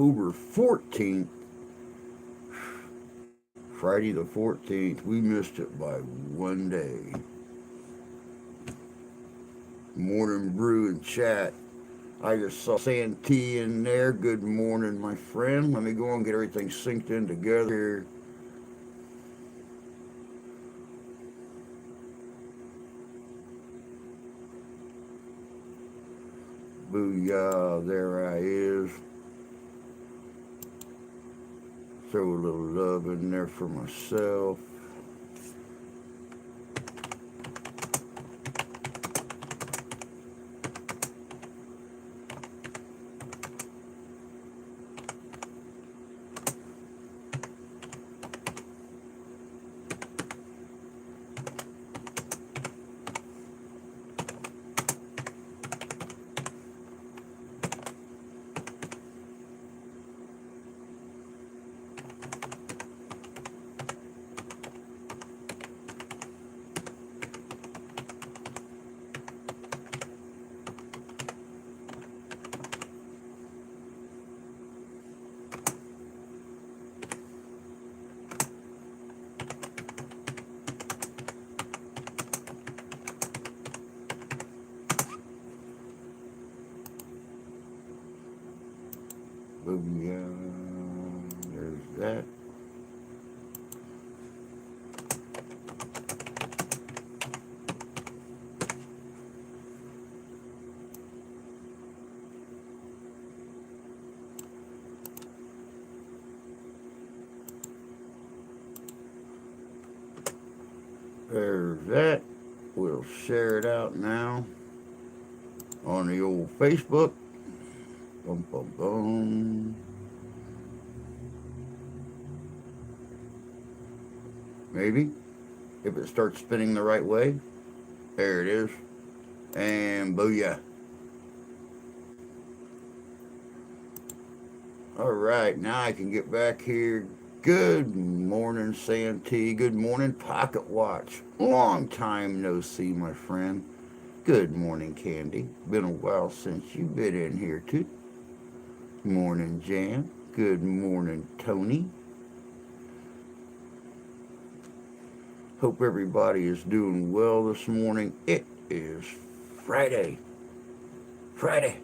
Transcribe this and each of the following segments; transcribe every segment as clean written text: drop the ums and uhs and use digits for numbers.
October 14th, Friday the 14th. We missed it by one day. Morning Brew and chat. I just saw Santee in there. Good morning, my friend. Let me go and get everything synced in together. Booyah, there I is. Throw a little love in there for myself. Booyah, there's that. There's that. We'll share it out now on the old Facebook. Bum, bum, bum. Maybe. If it starts spinning the right way. There it is. And booyah. All right, now I can get back here. Good morning, Santee. Good morning, Pocket Watch. Long time no see, my friend. Good morning, Candy. Been a while since you've been in here, too. Morning, Jan. Good morning, Tony. Hope everybody is doing well this morning. It is Friday. Friday.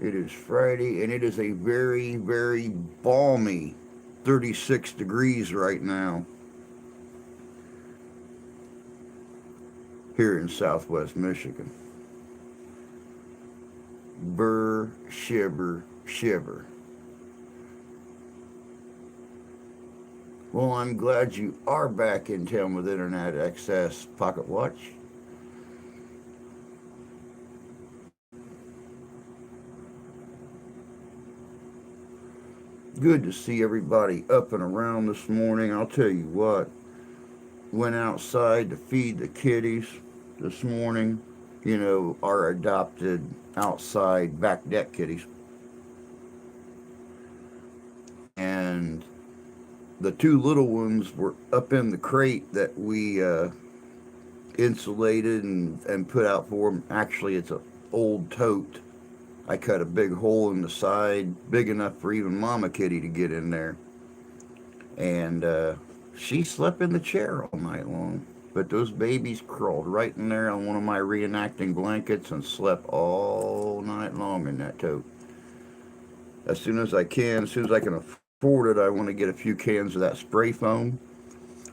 It is Friday, and it is a very, very balmy 36 degrees right now here in southwest Michigan. Burr, shiver, shiver. Well, I'm glad you are back in town with Internet Access Pocket Watch. Good to see everybody up and around this morning. I'll tell you what, went outside to feed the kitties this morning. You know, our adopted outside back deck kitties. And the two little ones were up in the crate that we insulated and put out for them. Actually, it's an old tote. I cut a big hole in the side, big enough for even Mama Kitty to get in there. And she slept in the chair all night long. But those babies crawled right in there on one of my reenacting blankets and slept all night long in that tote. As soon as I can, as soon as I can afford it, I want to get a few cans of that spray foam.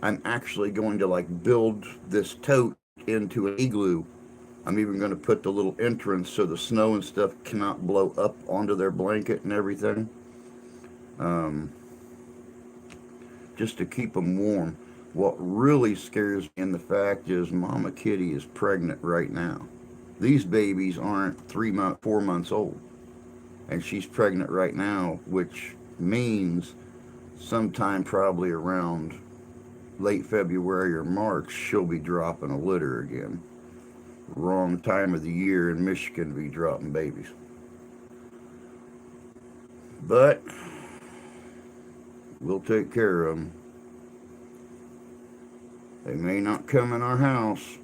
I'm actually going to like build this tote into an igloo. I'm even going to put the little entrance so the snow and stuff cannot blow up onto their blanket and everything. Um, just to keep them warm. What really scares me in the fact is Mama Kitty is pregnant right now. These babies aren't 4 months old. And she's pregnant right now, which means sometime probably around late February or March, she'll be dropping a litter again. Wrong time of the year in Michigan to be dropping babies. But we'll take care of them. They may not come in our house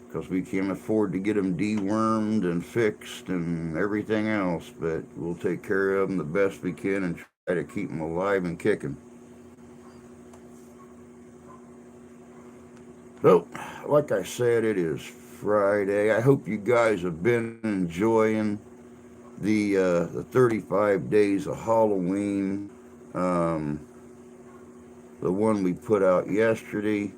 because we can't afford to get them dewormed and fixed and everything else, but we'll take care of them the best we can and try to keep them alive and kicking. So, like I said, it is Friday. I hope you guys have been enjoying the 35 days of Halloween. Um, the one we put out yesterday.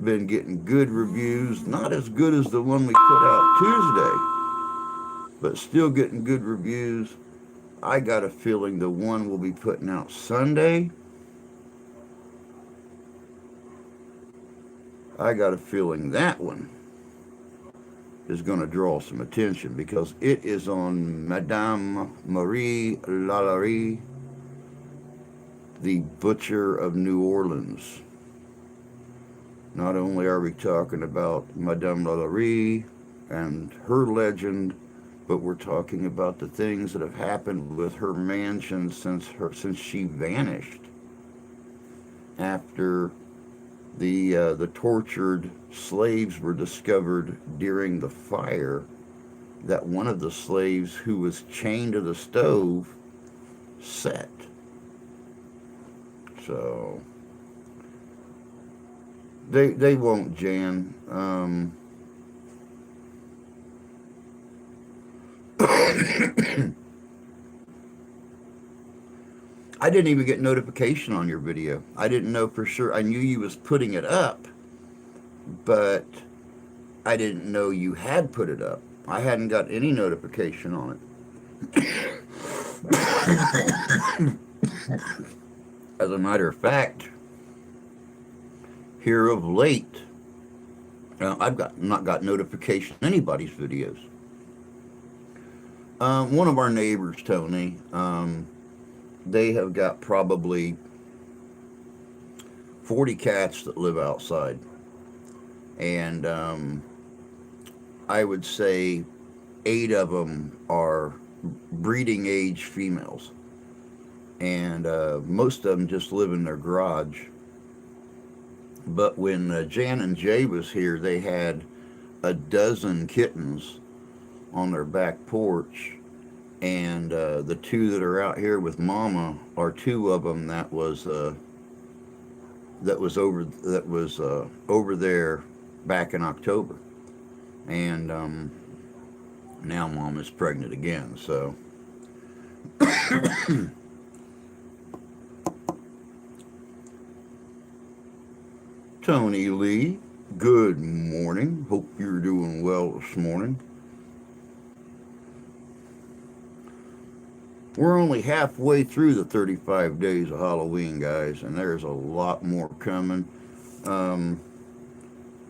Been getting good reviews. Not as good as the one we put out Tuesday, but still getting good reviews. I got a feeling the one we'll be putting out Sunday, I got a feeling that one is going to draw some attention because it is on Madame Marie Lalaurie, the Butcher of New Orleans. Not only are we talking about Madame Lalaurie and her legend, but we're talking about the things that have happened with her mansion since she vanished after the tortured slaves were discovered during the fire. That one of the slaves who was chained to the stove set. So they won't, Jan. I didn't even get notification on your video. I didn't know for sure. I knew you was putting it up, but I didn't know you had put it up. I hadn't got any notification on it. As a matter of fact, here of late, I've not got notification on anybody's videos. One of our neighbors, Tony, they have got probably 40 cats that live outside. And I would say 8 of them are breeding age females. And most of them just live in their garage. But when Jan and Jay was here, they had a dozen kittens on their back porch. And the 2 that are out here with Mama are 2 of them that was over there back in October, and now Mom is pregnant again. So Tony Lee, good morning. Hope you're doing well this morning. We're only halfway through the 35 days of Halloween, guys, and there's a lot more coming.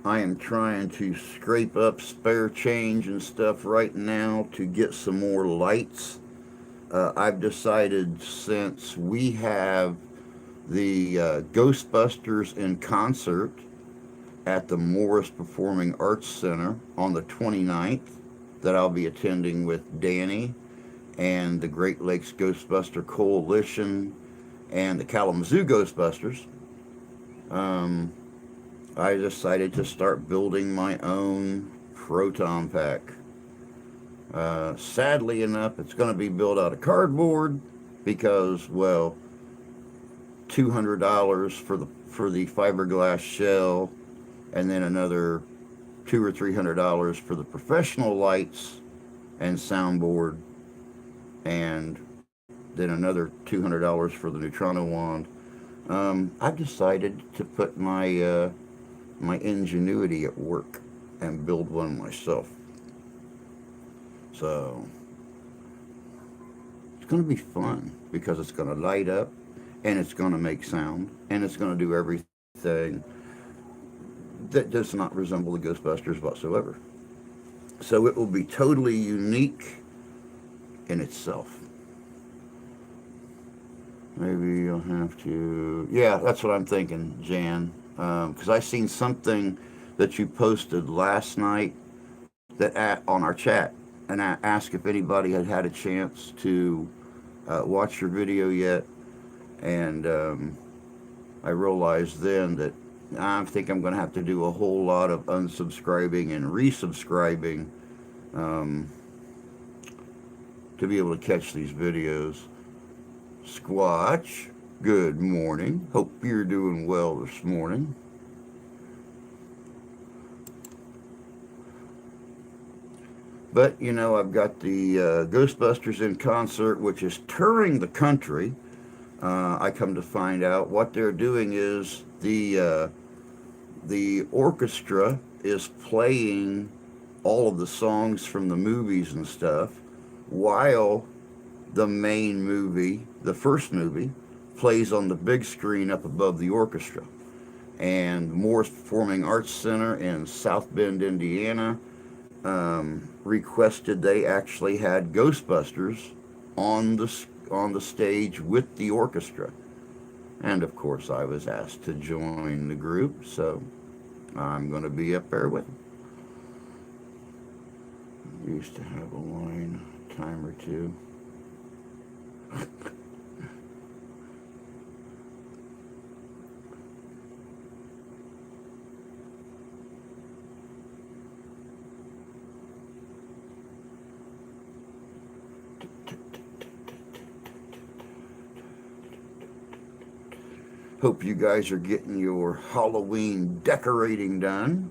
I am trying to scrape up spare change and stuff right now to get some more lights. I've decided, since we have the Ghostbusters in concert at the Morris Performing Arts Center on the 29th, that I'll be attending with Danny and the Great Lakes Ghostbuster Coalition and the Kalamazoo Ghostbusters, I decided to start building my own proton pack. Sadly enough, it's going to be built out of cardboard because, well, $200 for the fiberglass shell, and then another $200 or $300 for the professional lights and soundboard, and then another $200 for the Neutrino wand. I've decided to put my my ingenuity at work and build one myself. So it's going to be fun because it's going to light up, and it's going to make sound, and it's going to do everything that does not resemble the Ghostbusters whatsoever. So it will be totally unique in itself. Maybe you'll have to... Yeah, that's what I'm thinking, Jan. Because I seen something that you posted last night that on our chat, and I asked if anybody had had a chance to watch your video yet. And I realized then that I think I'm going to have to do a whole lot of unsubscribing and resubscribing um, to be able to catch these videos. Squatch, good morning. Hope you're doing well this morning. But, you know, I've got the Ghostbusters in concert, which is touring the country. I come to find out what they're doing is the orchestra is playing all of the songs from the movies and stuff, while the main movie, the first movie, plays on the big screen up above the orchestra. And Morris Performing Arts Center in South Bend, Indiana, requested they actually had Ghostbusters on the stage with the orchestra. And of course, I was asked to join the group, so I'm going to be up there with them. Used to have a line, a time or two. Hope you guys are getting your Halloween decorating done.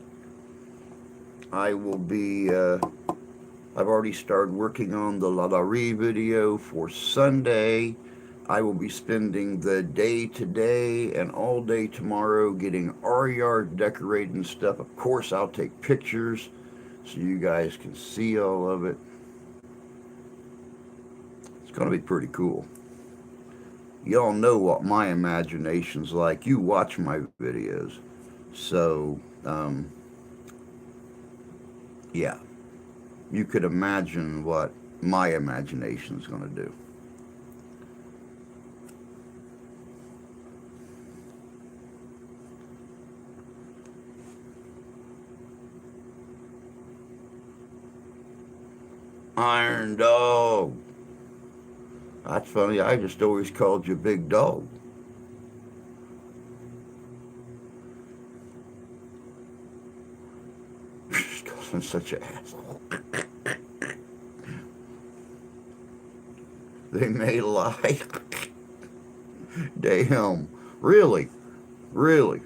I will be, I've already started working on the La La Ree video for Sunday. I will be spending the day today and all day tomorrow getting our yard decorated and stuff. Of course, I'll take pictures so you guys can see all of it. It's going to be pretty cool. Y'all know what my imagination's like. You watch my videos. So, yeah. You could imagine what my imagination's going to do. Iron Dog. That's funny. I just always called you Big Dog. Because I'm such an asshole. They may lie. Damn. Really? Really?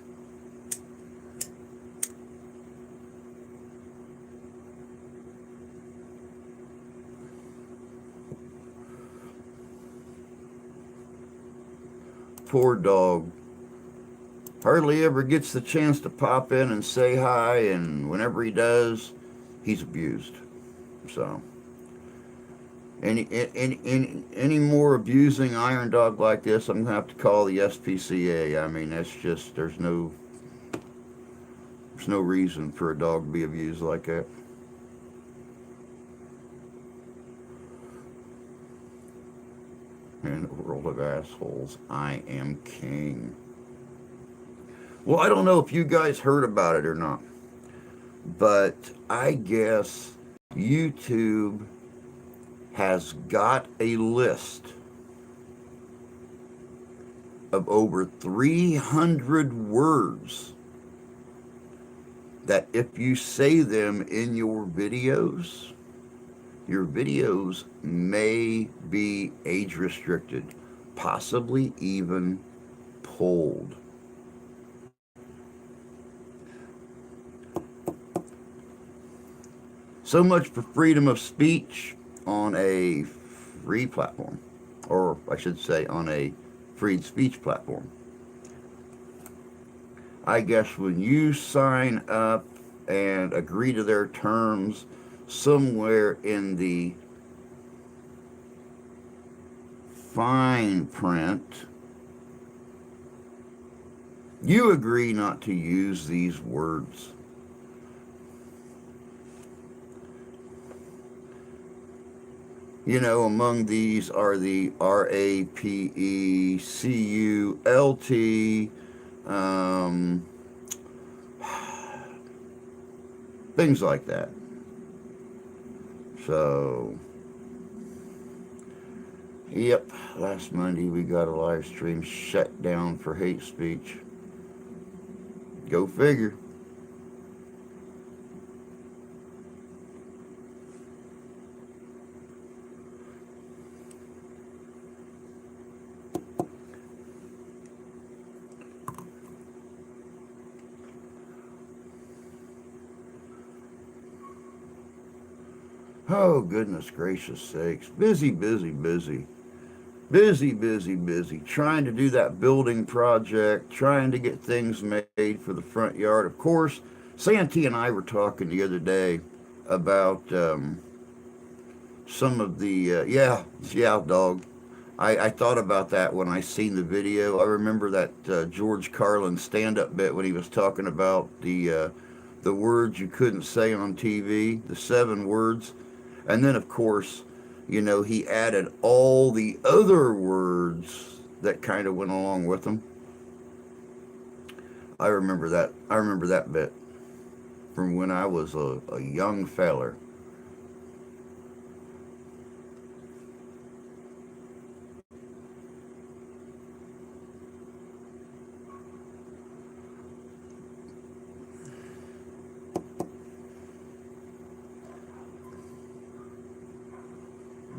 Poor dog. Hardly ever gets the chance to pop in and say hi, and whenever he does, he's abused. So, any more abusing Iron Dog like this, I'm going to have to call the SPCA. I mean, that's just, there's no reason for a dog to be abused like that. In a world of assholes, I am king. Well, I don't know if you guys heard about it or not, but I guess YouTube has got a list of over 300 words that if you say them in your videos may be age restricted, possibly even pulled. So much for freedom of speech on a free platform, or I should say on a free speech platform. I guess when you sign up and agree to their terms, somewhere in the fine print, you agree not to use these words. You know, among these are the RAPECULT, things like that. So, Yep, last Monday we got a live stream shut down for hate speech. Go figure. Oh, goodness gracious sakes. Busy, busy, busy. Busy, busy, busy. Trying to do that building project, trying to get things made for the front yard. Of course, Santee and I were talking the other day about some of the, yeah, dog. I thought about that when I seen the video. I remember that George Carlin stand-up bit when he was talking about the words you couldn't say on TV, the 7 words, and then of course, he added all the other words that kind of went along with them. I remember that. I remember that bit from when I was a young feller.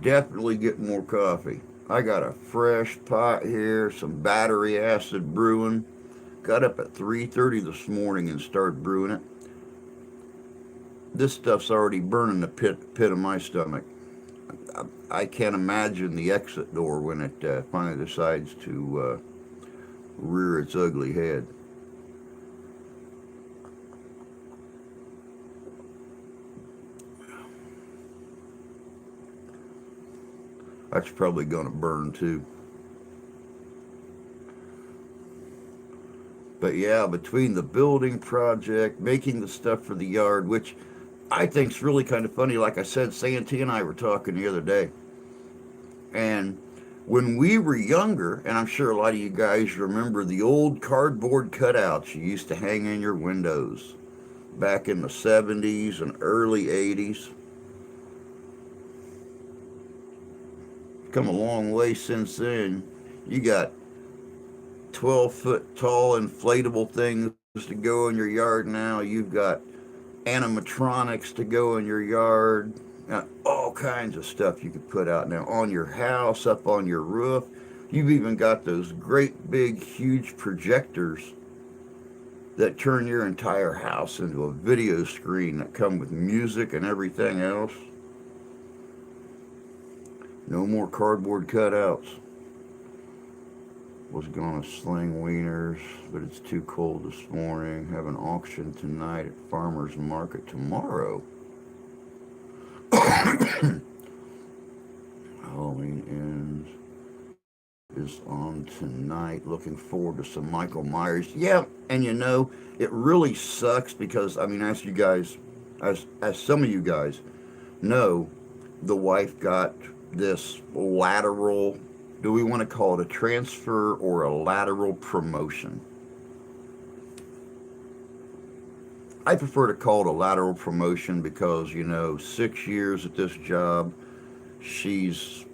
Definitely get more coffee. I got a fresh pot here, some battery acid brewing. Got up at 3:30 this morning and started brewing it. This stuff's already burning the pit of my stomach. I can't imagine the exit door when it finally decides to rear its ugly head. That's probably going to burn too. But yeah, between the building project, making the stuff for the yard, which I think's really kind of funny. Like I said, Santee and I were talking the other day, and when we were younger, and I'm sure a lot of you guys remember the old cardboard cutouts you used to hang in your windows back in the 70s and early 80s. Come a long way since then. You got 12-foot tall inflatable things to go in your yard now. You've got animatronics to go in your yard. All kinds of stuff you could put out now on your house, up on your roof. You've even got those great big huge projectors that turn your entire house into a video screen that come with music and everything else. No more cardboard cutouts. Was gonna sling wieners, but it's too cold this morning. Have an auction tonight at Farmer's Market tomorrow. Halloween ends is on tonight. Looking forward to some Michael Myers. Yeah, and it really sucks because as you guys, as some of you guys know, the wife got this lateral. Do we want to call it a transfer or a lateral promotion? I prefer to call it a lateral promotion because 6 years at this job, she's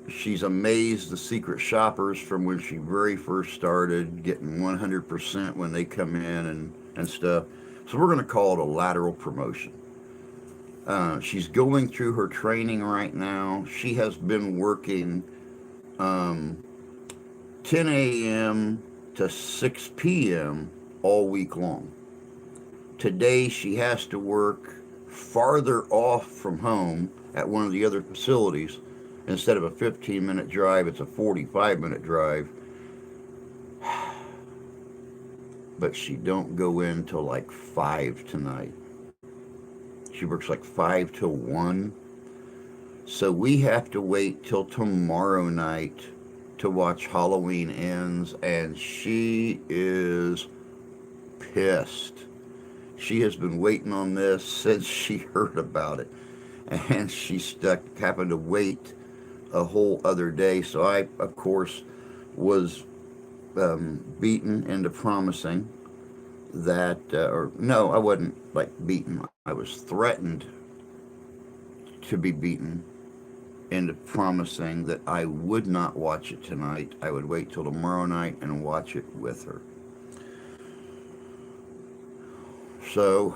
she's amazed the secret shoppers from when she very first started, getting 100% when they come in and stuff. So we're going to call it a lateral promotion. She's going through her training right now. She has been working um, 10 a.m. to 6 p.m. all week long. Today she has to work farther off from home at one of the other facilities. Instead of a 15-minute drive, it's a 45-minute drive. But she don't go in till like 5 tonight. She works like 5 till 1. So we have to wait till tomorrow night to watch Halloween Ends, and she is pissed. She has been waiting on this since she heard about it, and she stuck, happened to wait a whole other day. So I, of course, was beaten into promising that, or no, I wasn't like beaten. I was threatened to be beaten into promising that I would not watch it tonight. I would wait till tomorrow night and watch it with her. So,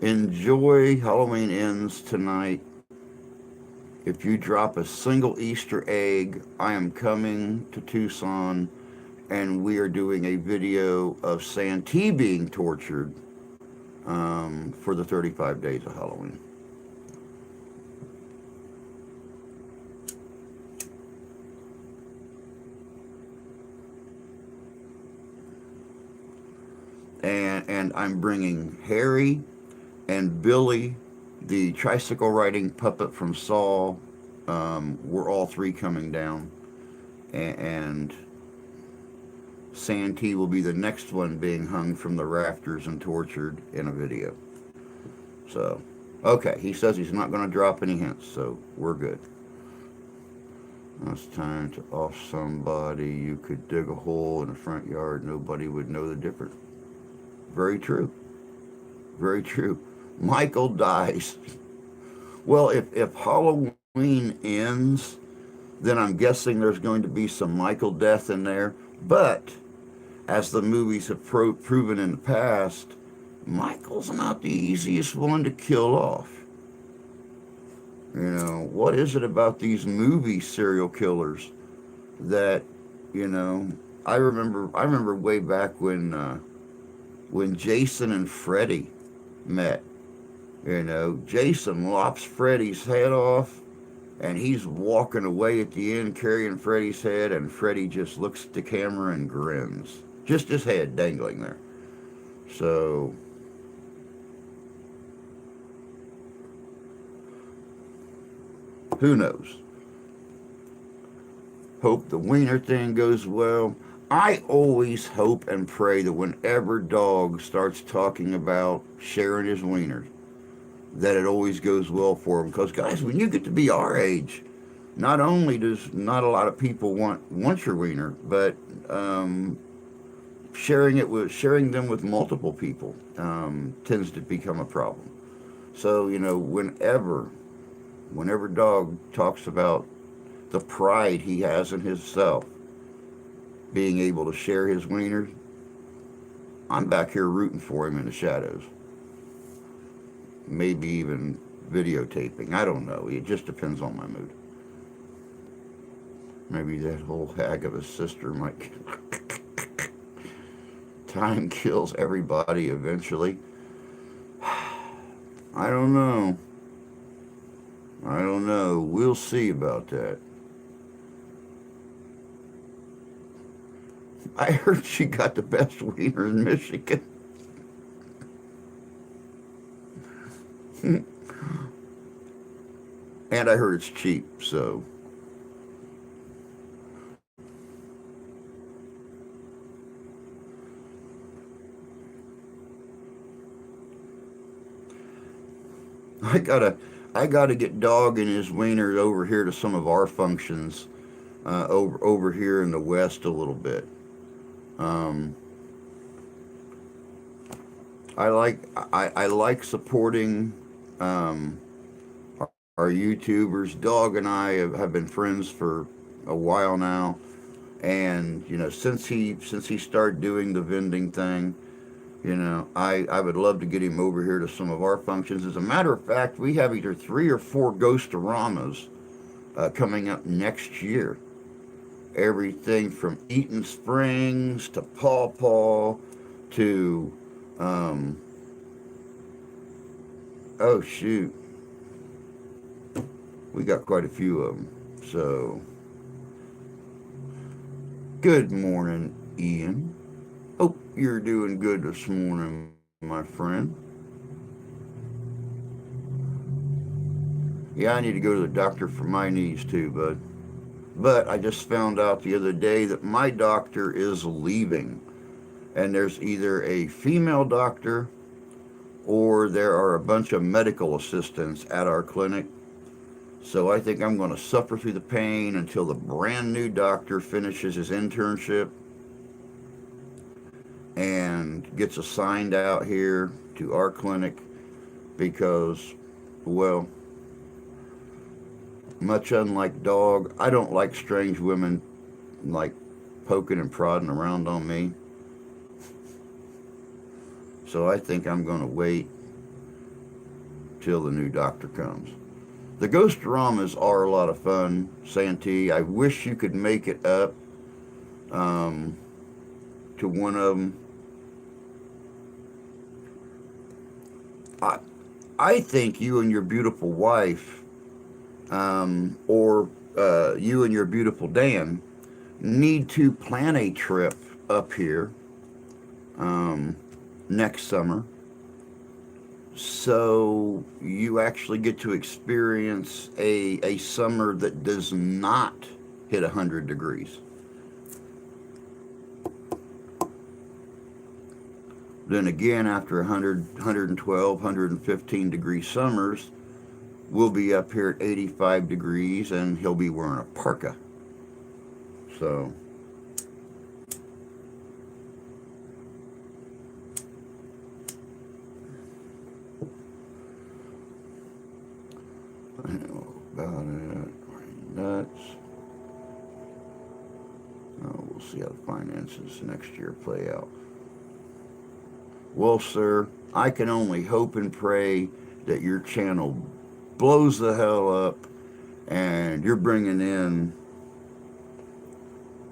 enjoy Halloween Ends tonight. If you drop a single Easter egg, I am coming to Tucson and we are doing a video of Santee being tortured for the 35 days of Halloween. And I'm bringing Harry and Billy, the tricycle riding puppet from Saw. We're all three coming down, and Santee will be the next one being hung from the rafters and tortured in a video. So, okay, he says he's not going to drop any hints, so we're good. Now it's time to off somebody. You could dig a hole in the front yard, nobody would know the difference. Very true. Very true. Michael dies. Well, if Halloween ends, then I'm guessing there's going to be some Michael death in there. But as the movies have proven in the past, Michael's not the easiest one to kill off. You know, what is it about these movie serial killers that, you know, I remember way back when Jason and Freddy met. You know, Jason lops Freddy's head off, and he's walking away at the end carrying Freddy's head, and Freddy just looks at the camera and grins. Just his head dangling there. So, who knows? Hope the wiener thing goes well. I always hope and pray that whenever Dog starts talking about sharing his wieners, that it always goes well for him. Because, guys, when you get to be our age, not only does not a lot of people want your wiener, but sharing them with multiple people tends to become a problem. So, you know, whenever Dog talks about the pride he has in himself, being able to share his wieners, I'm back here rooting for him in the shadows. Maybe even videotaping. I don't know. It just depends on my mood. Maybe that whole hag of a sister might. Time kills everybody eventually. I don't know. We'll see about that. I heard she got the best wiener in Michigan. And I heard it's cheap, so. I gotta get Dog and his wiener over here to some of our functions, over here in the West a little bit. Um, I like supporting our YouTubers. Dog and I have been friends for a while now, and you know, since he started doing the vending thing, you know, I would love to get him over here to some of our functions. As a matter of fact, we have either 3 or 4 Ghostoramas coming up next year. Everything from Eaton Springs to Paw Paw to oh shoot, we got quite a few of them. So, good morning, Ian. Hope you're doing good this morning, my friend. Yeah, I need to go to the doctor for my knees too, bud. But I just found out the other day that my doctor is leaving. And there's either a female doctor or there are a bunch of medical assistants at our clinic. So I think I'm going to suffer through the pain until the brand new doctor finishes his internship and gets assigned out here to our clinic because, well, much unlike dog, I don't like strange women like poking and prodding around on me. So I think I'm going to wait till the new doctor comes. The Ghostoramas are a lot of fun, Santee. I wish you could make it up um, to one of them. I, I think you and your beautiful wife, or you and your beautiful Dan, need to plan a trip up here um, next summer so you actually get to experience a summer that does not hit 100 degrees. Then again, after 100, 112, 115 degree summers, we'll be up here at 85 degrees and he'll be wearing a parka. So, I know about it. Nuts. Oh, we'll see how the finances next year play out. Well, sir, I can only hope and pray that your channel blows the hell up and you're bringing in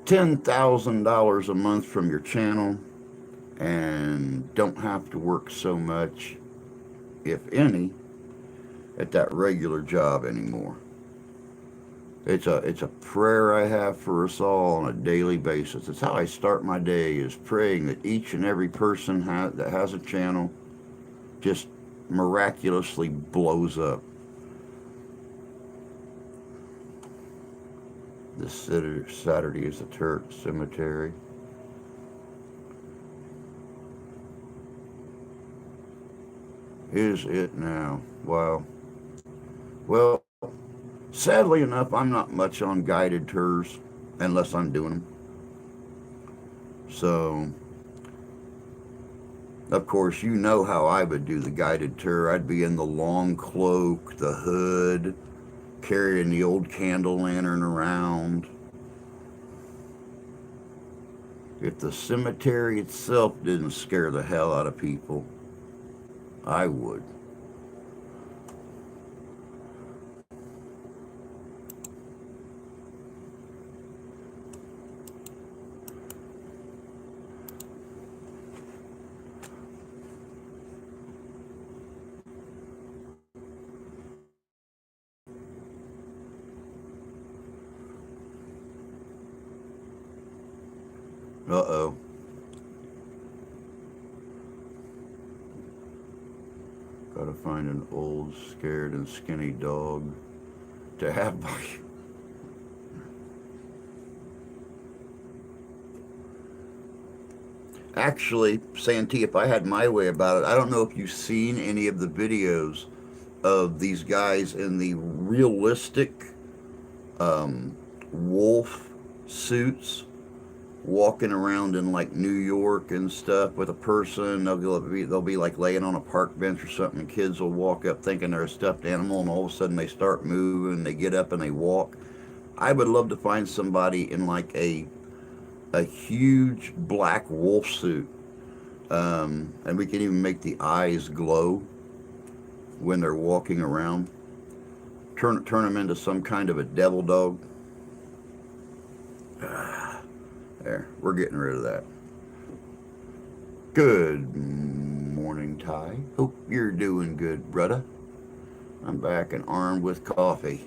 $10,000 a month from your channel and don't have to work so much, if any, at that regular job anymore. It's a prayer I have for us all on a daily basis. It's how I start my day, is praying that each and every person that has a channel just miraculously blows up. This Saturday is the Turk Cemetery. Is it now? Wow. Well, sadly enough, I'm not much on guided tours unless I'm doing them. So, of course, you know how I would do the guided tour. I'd be in the long cloak, the hood, carrying the old candle lantern around. If the cemetery itself didn't scare the hell out of people, I would. Uh-oh. Gotta find an old, scared, and skinny dog to have by. Actually, Santee, if I had my way about it, I don't know if you've seen any of the videos of these guys in the realistic wolf suits walking around in like New York and stuff with a person. They'll be like laying on a park bench or something, and kids will walk up thinking they're a stuffed animal, and all of a sudden they start moving, they get up and they walk. I would love to find somebody in like a huge black wolf suit, and we can even make the eyes glow when they're walking around. Turn them into some kind of a devil dog. There, we're getting rid of that. Good morning, Ty. Hope you're doing good, brother. I'm back and armed with coffee.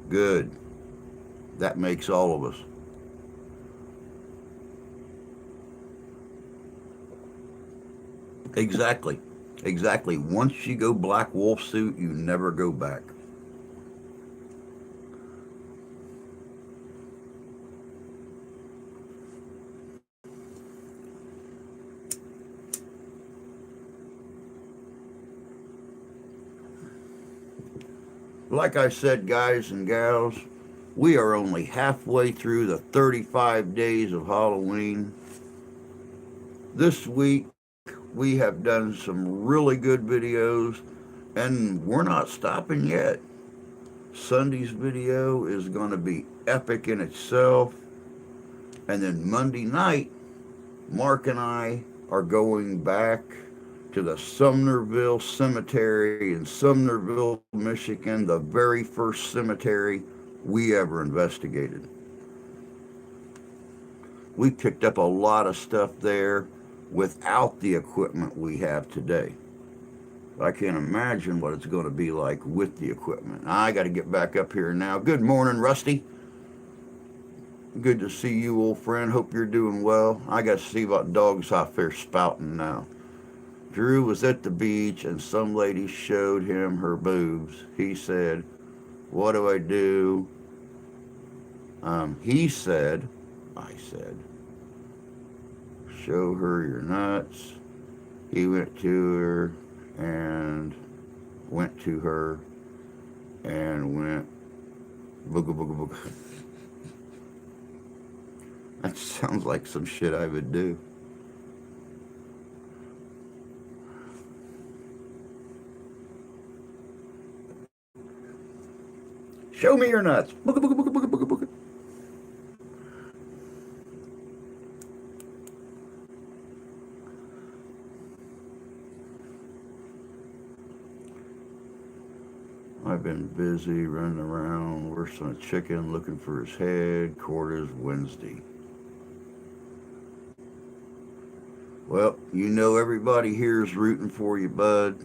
Good. That makes all of us. Exactly. Exactly. Once you go black wolf suit, you never go back. Like I said, guys and gals, we are only halfway through the 35 days of Halloween. This week, we have done some really good videos, and we're not stopping yet. Sunday's video is going to be epic in itself. And then Monday night, Mark and I are going back to the Sumnerville Cemetery in Sumnerville, Michigan, the very first cemetery we ever investigated. We picked up a lot of stuff there without the equipment we have today. I can't imagine what it's going to be like with the equipment. I got to get back up here now. Good morning, Rusty. Good to see you, old friend. Hope you're doing well. I got to see what dogs out there spouting now. Drew was at the beach and some lady showed him her boobs. He said, "What do I do?" He said, I said, "Show her your nuts." He went to her and went to her and went booga booga booga. That sounds like some shit I would do. Show me your nuts. Booga booga booga booga booga booga. I've been busy running around worse than a chicken looking for his head. Court is Wednesday. Well, you know everybody here is rooting for you, bud.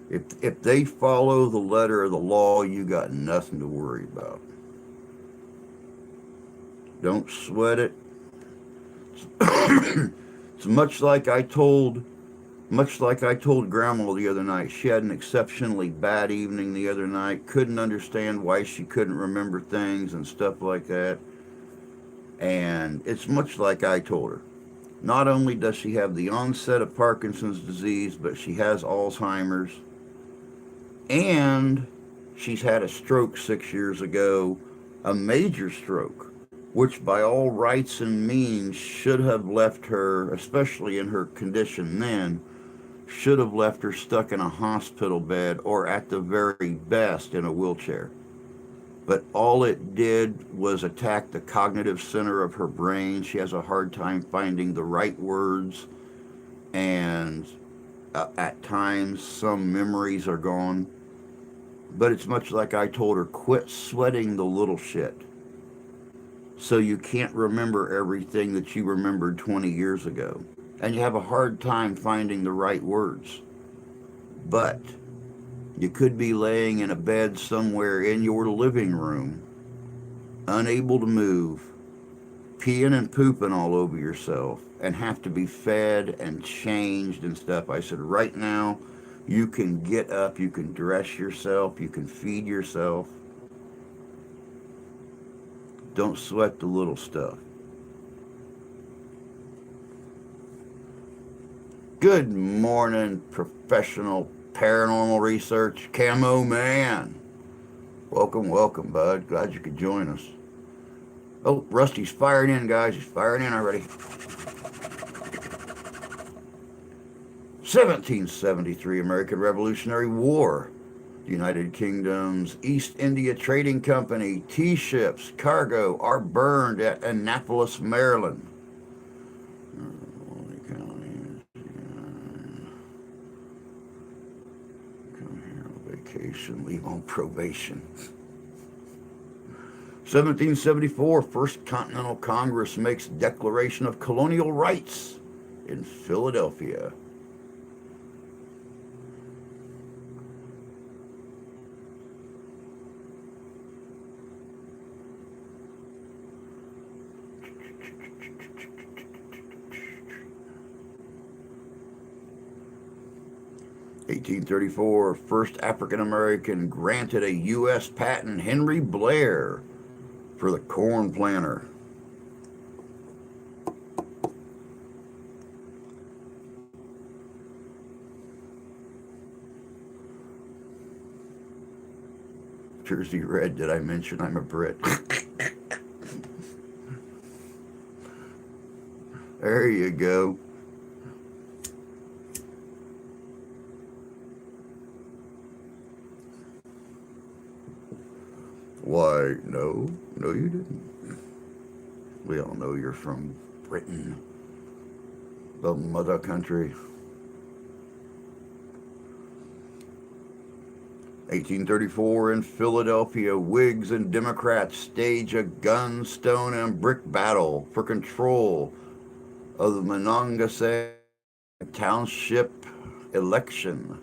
If they follow the letter of the law, you got nothing to worry about. Don't sweat it. It's much like I told Grandma the other night. She had an exceptionally bad evening the other night. Couldn't understand why she couldn't remember things and stuff like that. And it's much like I told her. Not only does she have the onset of Parkinson's disease, but she has Alzheimer's. And she's had a stroke 6 years ago, a major stroke, which by all rights and means should have left her, especially in her condition then, should have left her stuck in a hospital bed or at the very best in a wheelchair. But all it did was attack the cognitive center of her brain. She has a hard time finding the right words, and at times some memories are gone. But it's much like I told her, quit sweating the little shit. So you can't remember everything that you remembered 20 years ago. And you have a hard time finding the right words. But you could be laying in a bed somewhere in your living room, unable to move, peeing and pooping all over yourself, and have to be fed and changed and stuff. I said, right now, you can get up, you can dress yourself, you can feed yourself. Don't sweat the little stuff. Good morning, professional paranormal research camo man. Welcome, welcome, bud. Glad you could join us. Oh, Rusty's firing in, guys. He's firing in already. 1773 American Revolutionary War. The United Kingdom's East India Trading Company tea ships cargo are burned at Annapolis, Maryland. Come here on vacation, leave on probation. 1774, First Continental Congress makes declaration of colonial rights in Philadelphia. (1834), first African American granted a U.S. patent, Henry Blair, for the corn planter. Jersey Red, did I mention I'm a Brit? There you go. Why, no, no, you didn't. We all know you're from Britain, the mother country. 1834 in Philadelphia, Whigs and Democrats stage a gun, stone, and brick battle for control of the Monongahela Township election.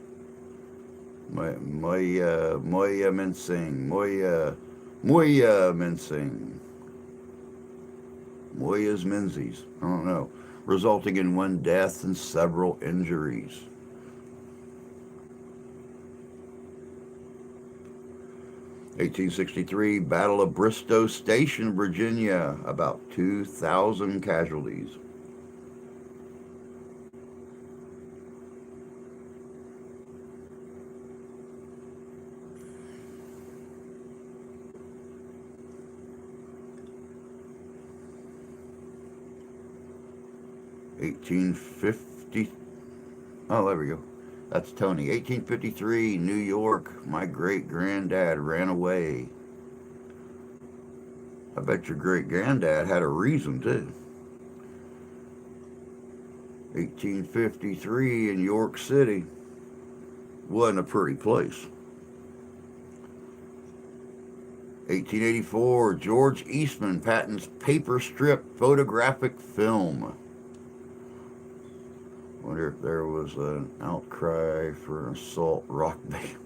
Moya Mincing, Moya Mincing, Moya's Menzies, I don't know, resulting in one death and several injuries. 1863, Battle of Bristow Station, Virginia, about 2,000 casualties. 1850, oh, there we go. That's Tony. 1853, New York. My great granddad ran away. I bet your great granddad had a reason, too. 1853 in York City. Wasn't a pretty place. 1884, George Eastman patents paper strip photographic film. Wonder if there was an outcry for an assault rock band.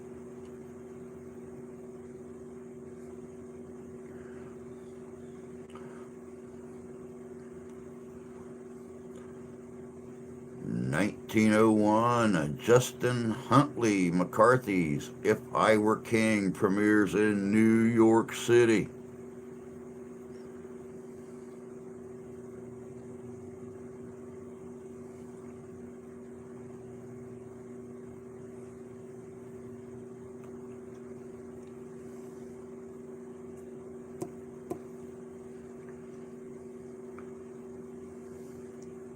In 1901, Justin Huntley McCarthy's If I Were King premieres in New York City.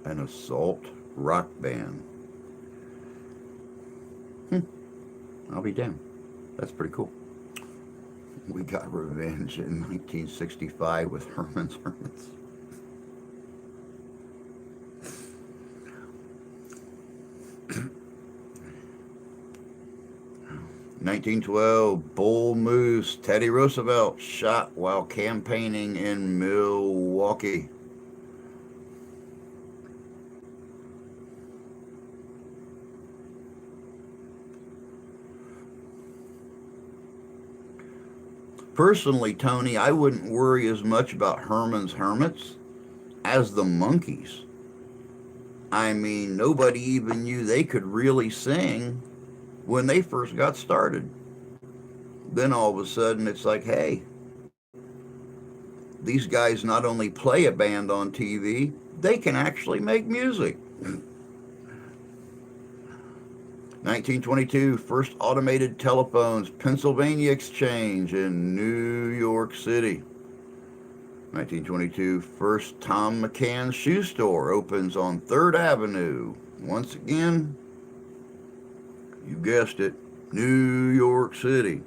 An assault rock band. I'll be damned. That's pretty cool. We got revenge in 1965 with Herman's Hermits. 1912, Bull Moose Teddy Roosevelt shot while campaigning in Milwaukee. Personally, Tony, I wouldn't worry as much about Herman's Hermits as the Monkees. I mean, nobody even knew they could really sing when they first got started. Then all of a sudden it's like, hey, these guys not only play a band on TV, they can actually make music. 1922, first automated telephones, Pennsylvania Exchange in New York City. 1922, first Tom McCann shoe store opens on 3rd Avenue. Once again, you guessed it, New York City.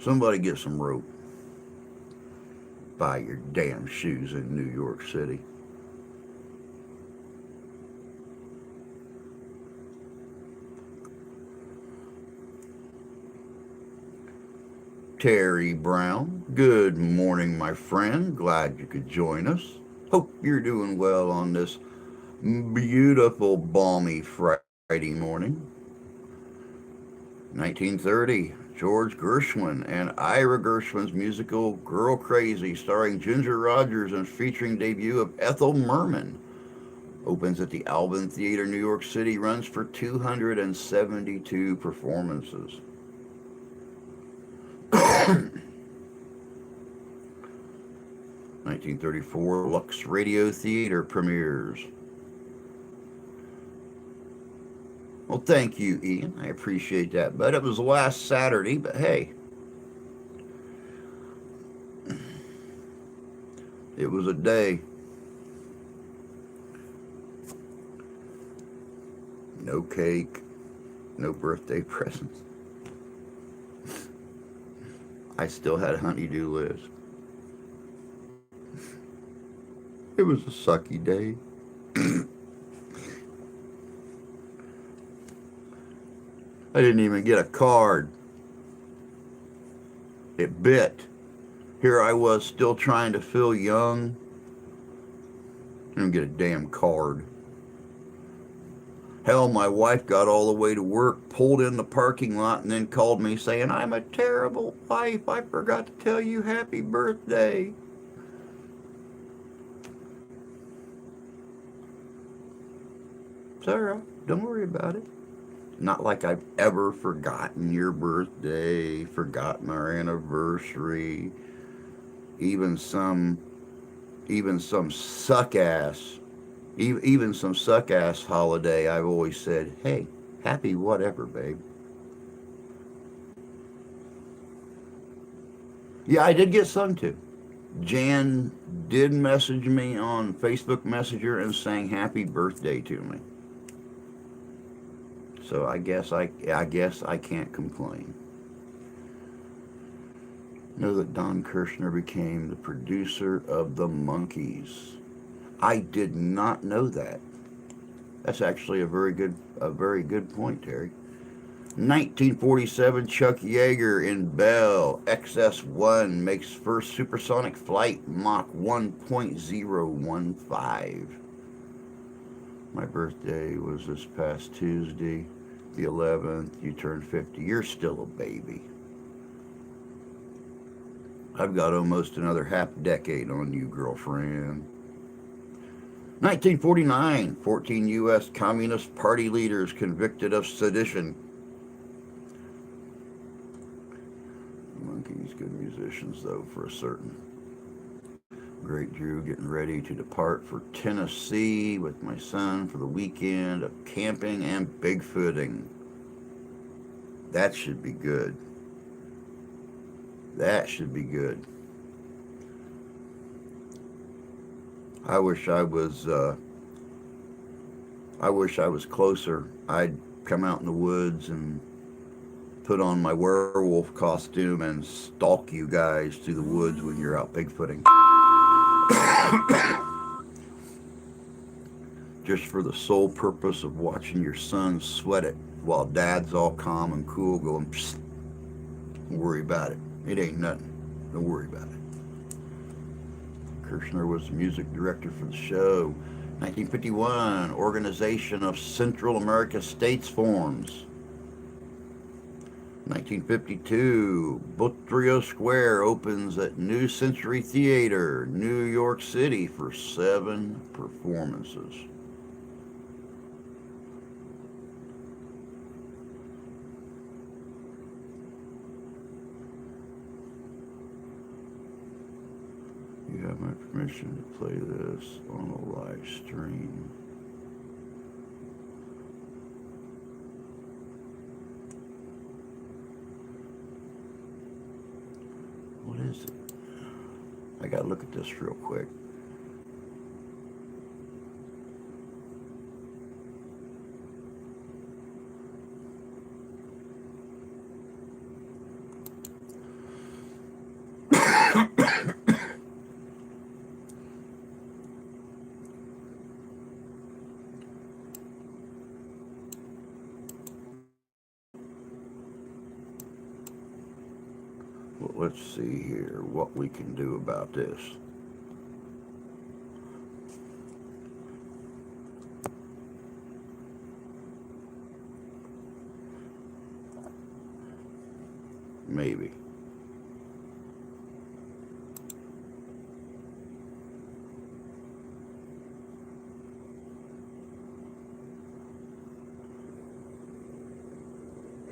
Somebody get some rope. Buy your damn shoes in New York City. Terry Brown, good morning, my friend. Glad you could join us. Hope you're doing well on this beautiful, balmy Friday morning. 1930, George Gershwin and Ira Gershwin's musical Girl Crazy, starring Ginger Rogers and featuring debut of Ethel Merman, opens at the Alban Theater, New York City, runs for 272 performances. 1934, Lux Radio Theater premieres. Well, thank you, Ian. I appreciate that. But it was last Saturday, but hey, it was a day. No cake, no birthday presents. I still had honey-do list. It was a sucky day. I didn't even get a card. It bit. Here I was still trying to feel young. I didn't get a damn card. Hell, my wife got all the way to work, pulled in the parking lot, and then called me saying, "I'm a terrible wife. I forgot to tell you happy birthday." Sarah, don't worry about it. Not like I've ever forgotten your birthday, forgotten our anniversary, even some, even some suck ass, even some suck ass holiday. I've always said, "Hey, happy whatever, babe." Yeah, I did get sung to. Jan did message me on Facebook Messenger and sang happy birthday to me. So I guess I can't complain. Know that Don Kirshner became the producer of the Monkees. I did not know that. That's actually a very good point, Terry. 1947, Chuck Yeager in Bell XS-1 makes first supersonic flight, Mach 1.015. My birthday was this past Tuesday, the 11th. You turned 50. You're still a baby. I've got almost another half decade on you, girlfriend. 1949, 14 U.S. Communist Party leaders convicted of sedition. Monkeys, good musicians, though, for a certain. Great Drew getting ready to depart for Tennessee with my son for the weekend of camping and bigfooting. That should be good. That should be good. I wish I was. I wish I was closer. I'd come out in the woods and put on my werewolf costume and stalk you guys through the woods when you're out bigfooting. Just for the sole purpose of watching your son sweat it while dad's all calm and cool going, "Psst, don't worry about it. It ain't nothing. Don't worry about it." Kirshner was the music director for the show. 1951, Organization of Central America States forms. 1952, Butrio Square opens at New Century Theater, New York City for 7 performances. You have my permission to play this on a live stream. What is it? I gotta look at this real quick. Well, let's see here what we can do about this. Maybe.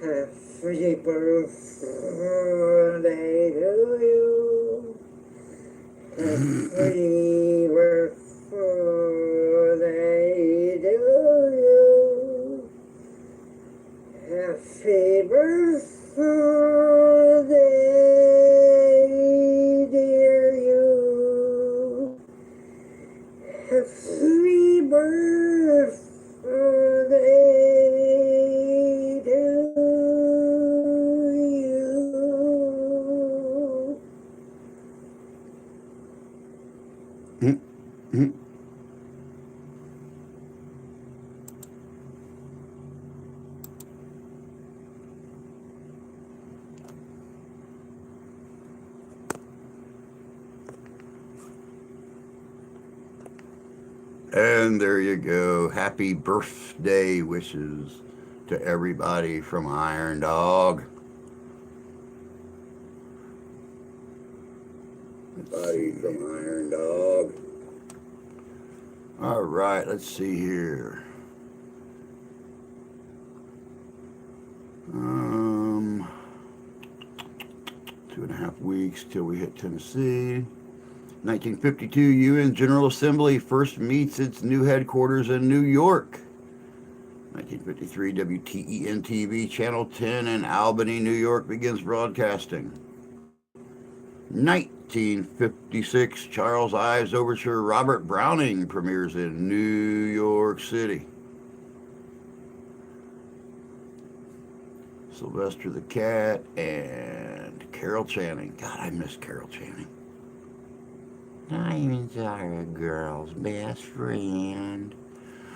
Happy birthday to you. Happy birthday to you. Happy birthday, dear you. Happy birthday to you. And there you go. Happy birthday wishes to everybody from Iron Dog. Buddy from Iron Dog. All right, let's see here. 2.5 weeks till we hit Tennessee. 1952, UN General Assembly first meets its new headquarters in New York. 1953, WTEN TV, Channel 10 in Albany, New York begins broadcasting. 1956, Charles Ives Overture, Robert Browning premieres in New York City. Sylvester the Cat and Carol Channing. God, I miss Carol Channing. Diamonds are a girl's best friend.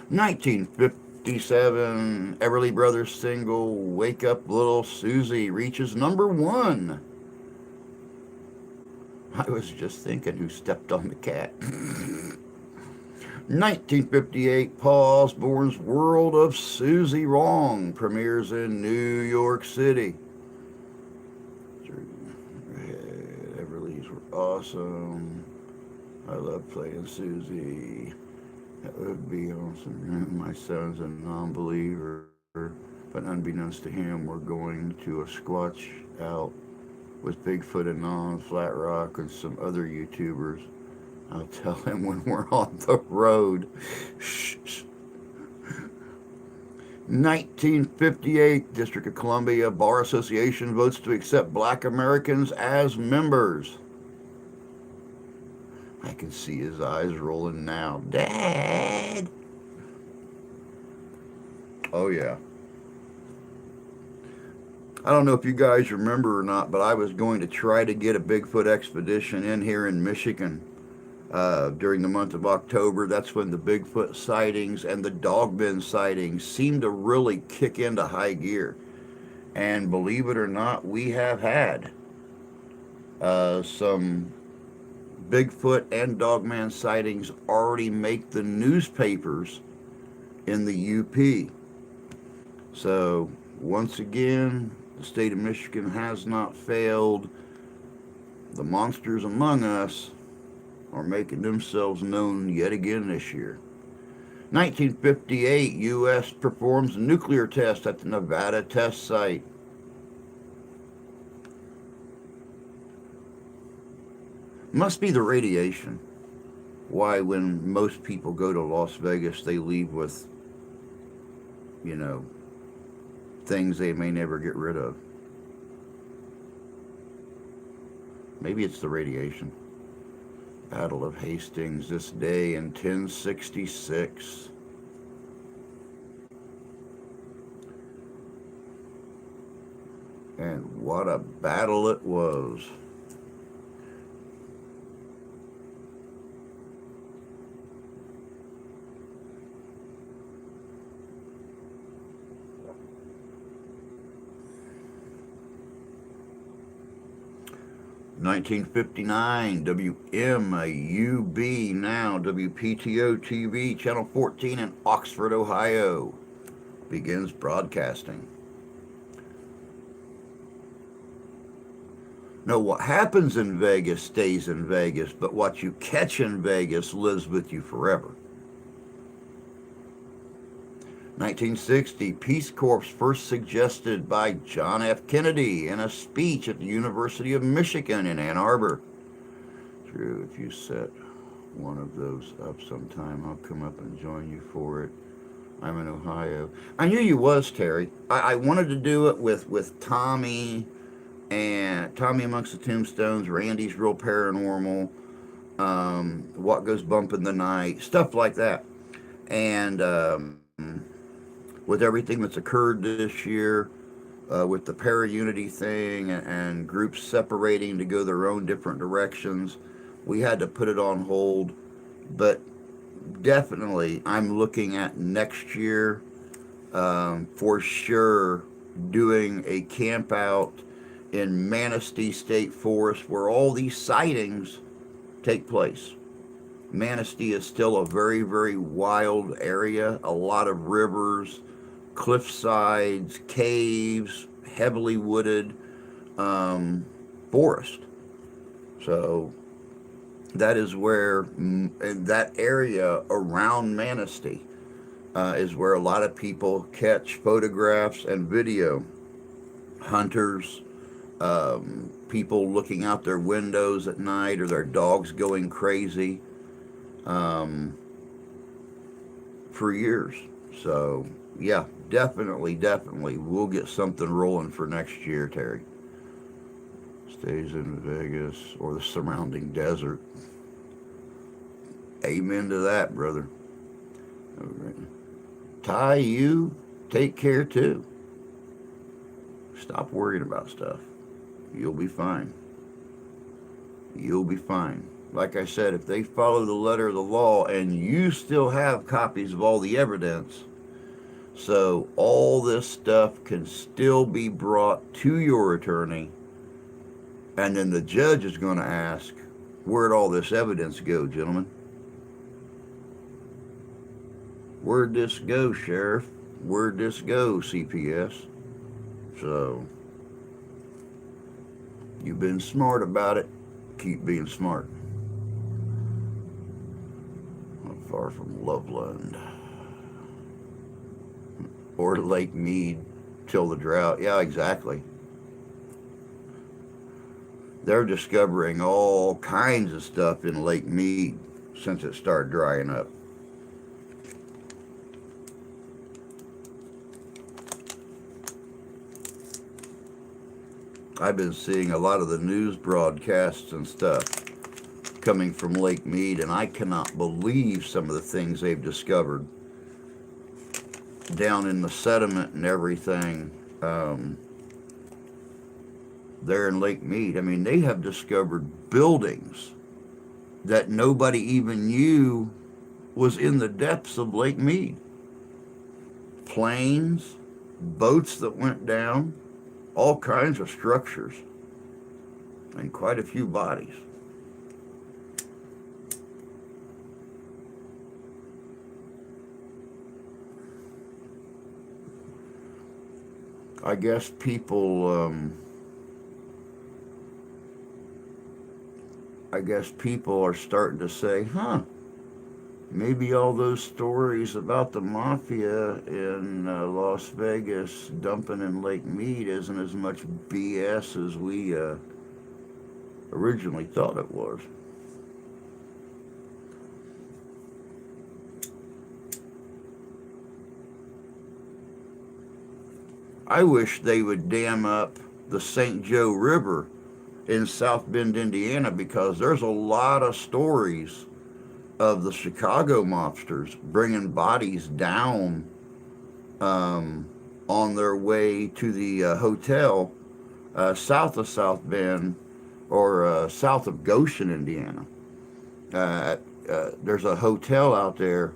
1957, Everly Brothers single Wake Up Little Susie reaches #1. I was just thinking who stepped on the cat. 1958, Paul Osborne's World of Susie Wrong premieres in New York City. Everly's were awesome. I love playing Susie. That would be awesome. My son's a non-believer, but unbeknownst to him, we're going to a squatch out with Bigfoot and Non, Flat Rock, and some other YouTubers. I'll tell him when we're on the road. 1958, District of Columbia Bar Association votes to accept Black Americans as members. I can see his eyes rolling now. Dad! Oh, yeah. I don't know if you guys remember or not, but I was going to try to get a Bigfoot expedition in here in Michigan during the month of October. That's when the Bigfoot sightings and the Dogman sightings seem to really kick into high gear. And believe it or not, we have had some Bigfoot and Dogman sightings already make the newspapers in the UP. So, once again, the state of Michigan has not failed. The monsters among us are making themselves known yet again this year. 1958, U.S. performs nuclear test at the Nevada test site. Must be the radiation. Why, when most people go to Las Vegas, they leave with, things they may never get rid of. Maybe it's the radiation. Battle of Hastings this day in 1066. And what a battle it was. (1959) WMUB, now WPTO TV, Channel 14 in Oxford, Ohio, begins broadcasting. No, what happens in Vegas stays in Vegas, but what you catch in Vegas lives with you forever. 1960, Peace Corps first suggested by John F. Kennedy in a speech at the University of Michigan in Ann Arbor. Drew, if you set one of those up sometime, I'll come up and join you for it. I'm in Ohio. I knew you was, Terry. I wanted to do it with Tommy and Tommy Amongst the Tombstones, Randy's Real Paranormal, What Goes Bump in the Night, stuff like that. And with everything that's occurred this year, with the para-unity thing and groups separating to go their own different directions, we had to put it on hold. But definitely, I'm looking at next year, for sure, doing a camp out in Manistee State Forest where all these sightings take place. Manistee is still a very, very wild area, a lot of rivers, cliff sides, caves, heavily wooded, um, forest. So that is where, in that area around Manistee, is where a lot of people catch photographs and video. Hunters, people looking out their windows at night or their dogs going crazy, um, for years. So, yeah, definitely, definitely, we'll get something rolling for next year, Terry. Stays in Vegas or the surrounding desert. Amen to that, brother. Okay. Ty, you take care too. Stop worrying about stuff. You'll be fine. You'll be fine. Like I said, if they follow the letter of the law and you still have copies of all the evidence, so all this stuff can still be brought to your attorney, and then the judge is going to ask, where'd all this evidence go, gentlemen? Where'd this go, Sheriff? Where'd this go, CPS? So, you've been smart about it. Keep being smart. Not far from Loveland. Or Lake Mead till the drought. Yeah, exactly. They're discovering all kinds of stuff in Lake Mead since it started drying up. I've been seeing a lot of the news broadcasts and stuff coming from Lake Mead, and I cannot believe some of the things they've discovered down in the sediment and everything, there in Lake Mead. I mean, they have discovered buildings that nobody even knew was in the depths of Lake Mead. Planes, boats that went down, all kinds of structures, and quite a few bodies. I guess people are starting to say, maybe all those stories about the mafia in Las Vegas dumping in Lake Mead isn't as much BS as we originally thought it was. I wish they would dam up the St. Joe River in South Bend, Indiana, because there's a lot of stories of the Chicago mobsters bringing bodies down, on their way to the hotel south of South Bend, or south of Goshen, Indiana. There's a hotel out there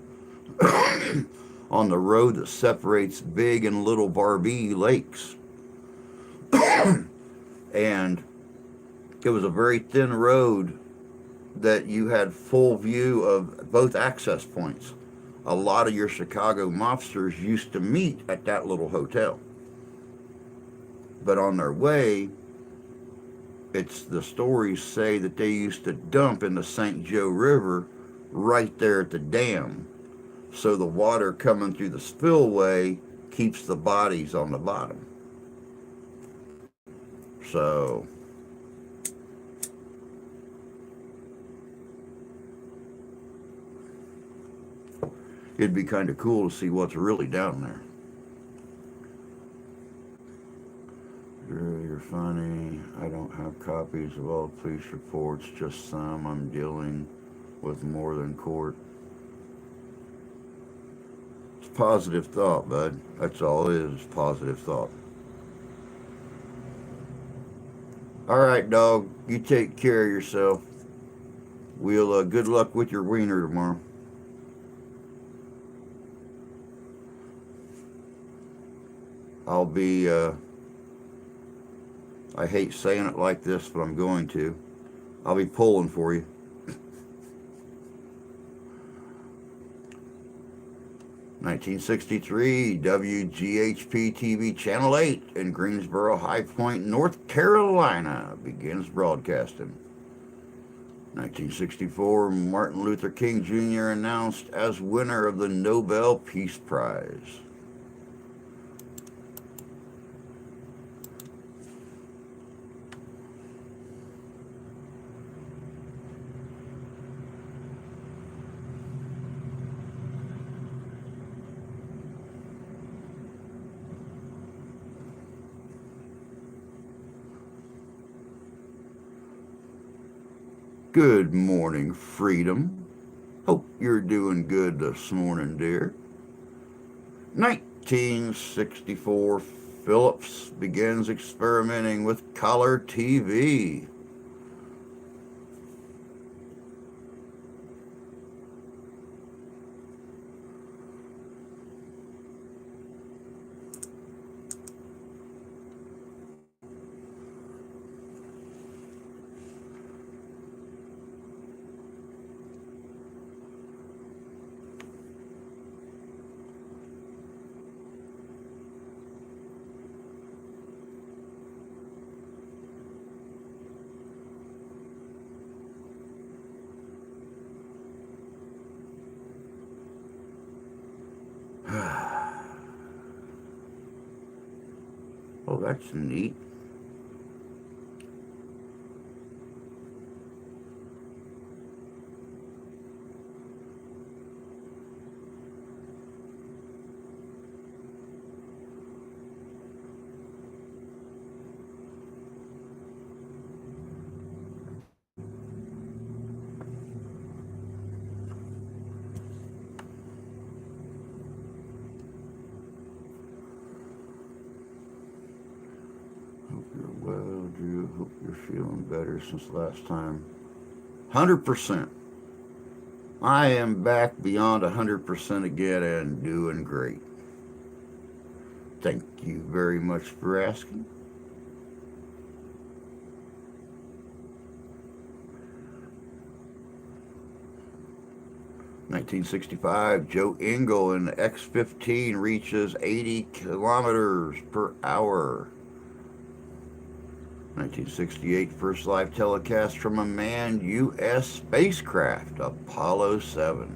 on the road that separates Big and Little Barbee lakes. And it was a very thin road that you had full view of both access points. A lot of your Chicago mobsters used to meet at that little hotel. But on their way, the stories say that they used to dump in the St. Joe River right there at the dam. So the water coming through the spillway keeps the bodies on the bottom. So it'd be kind of cool to see what's really down there. Drew, you're funny. I don't have copies of all police reports, just some. I'm dealing with more than court. It's positive thought, bud. That's all it is, positive thought. All right, dog. You take care of yourself. We'll good luck with your wiener tomorrow. I'll be, I hate saying it like this, but I'm going to. I'll be pulling for you. (1963) WGHP TV Channel 8 in Greensboro, High Point, North Carolina begins broadcasting. 1964, Martin Luther King Jr. announced as winner of the Nobel Peace Prize. Good morning, Freedom. Hope you're doing good this morning, dear. 1964, Philips begins experimenting with color TV. Oh, that's neat. Hope you're well, Drew. Hope you're feeling better since last time. 100%. I am back beyond 100% again and doing great. Thank you very much for asking. (1965) Joe Engel in the X-15 reaches 80 kilometers per hour. 1968, first live telecast from a manned U.S. spacecraft, Apollo 7.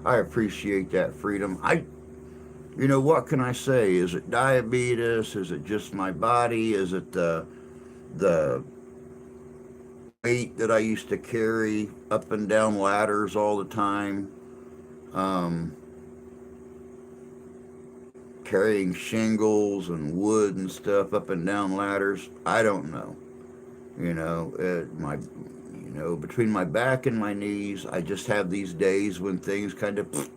I appreciate that, Freedom. You know, what can I say? Is it diabetes? Is it just my body? Is it the weight that I used to carry up and down ladders all the time? Carrying shingles and wood and stuff up and down ladders. I don't know. You know, between my back and my knees, I just have these days when things kind of,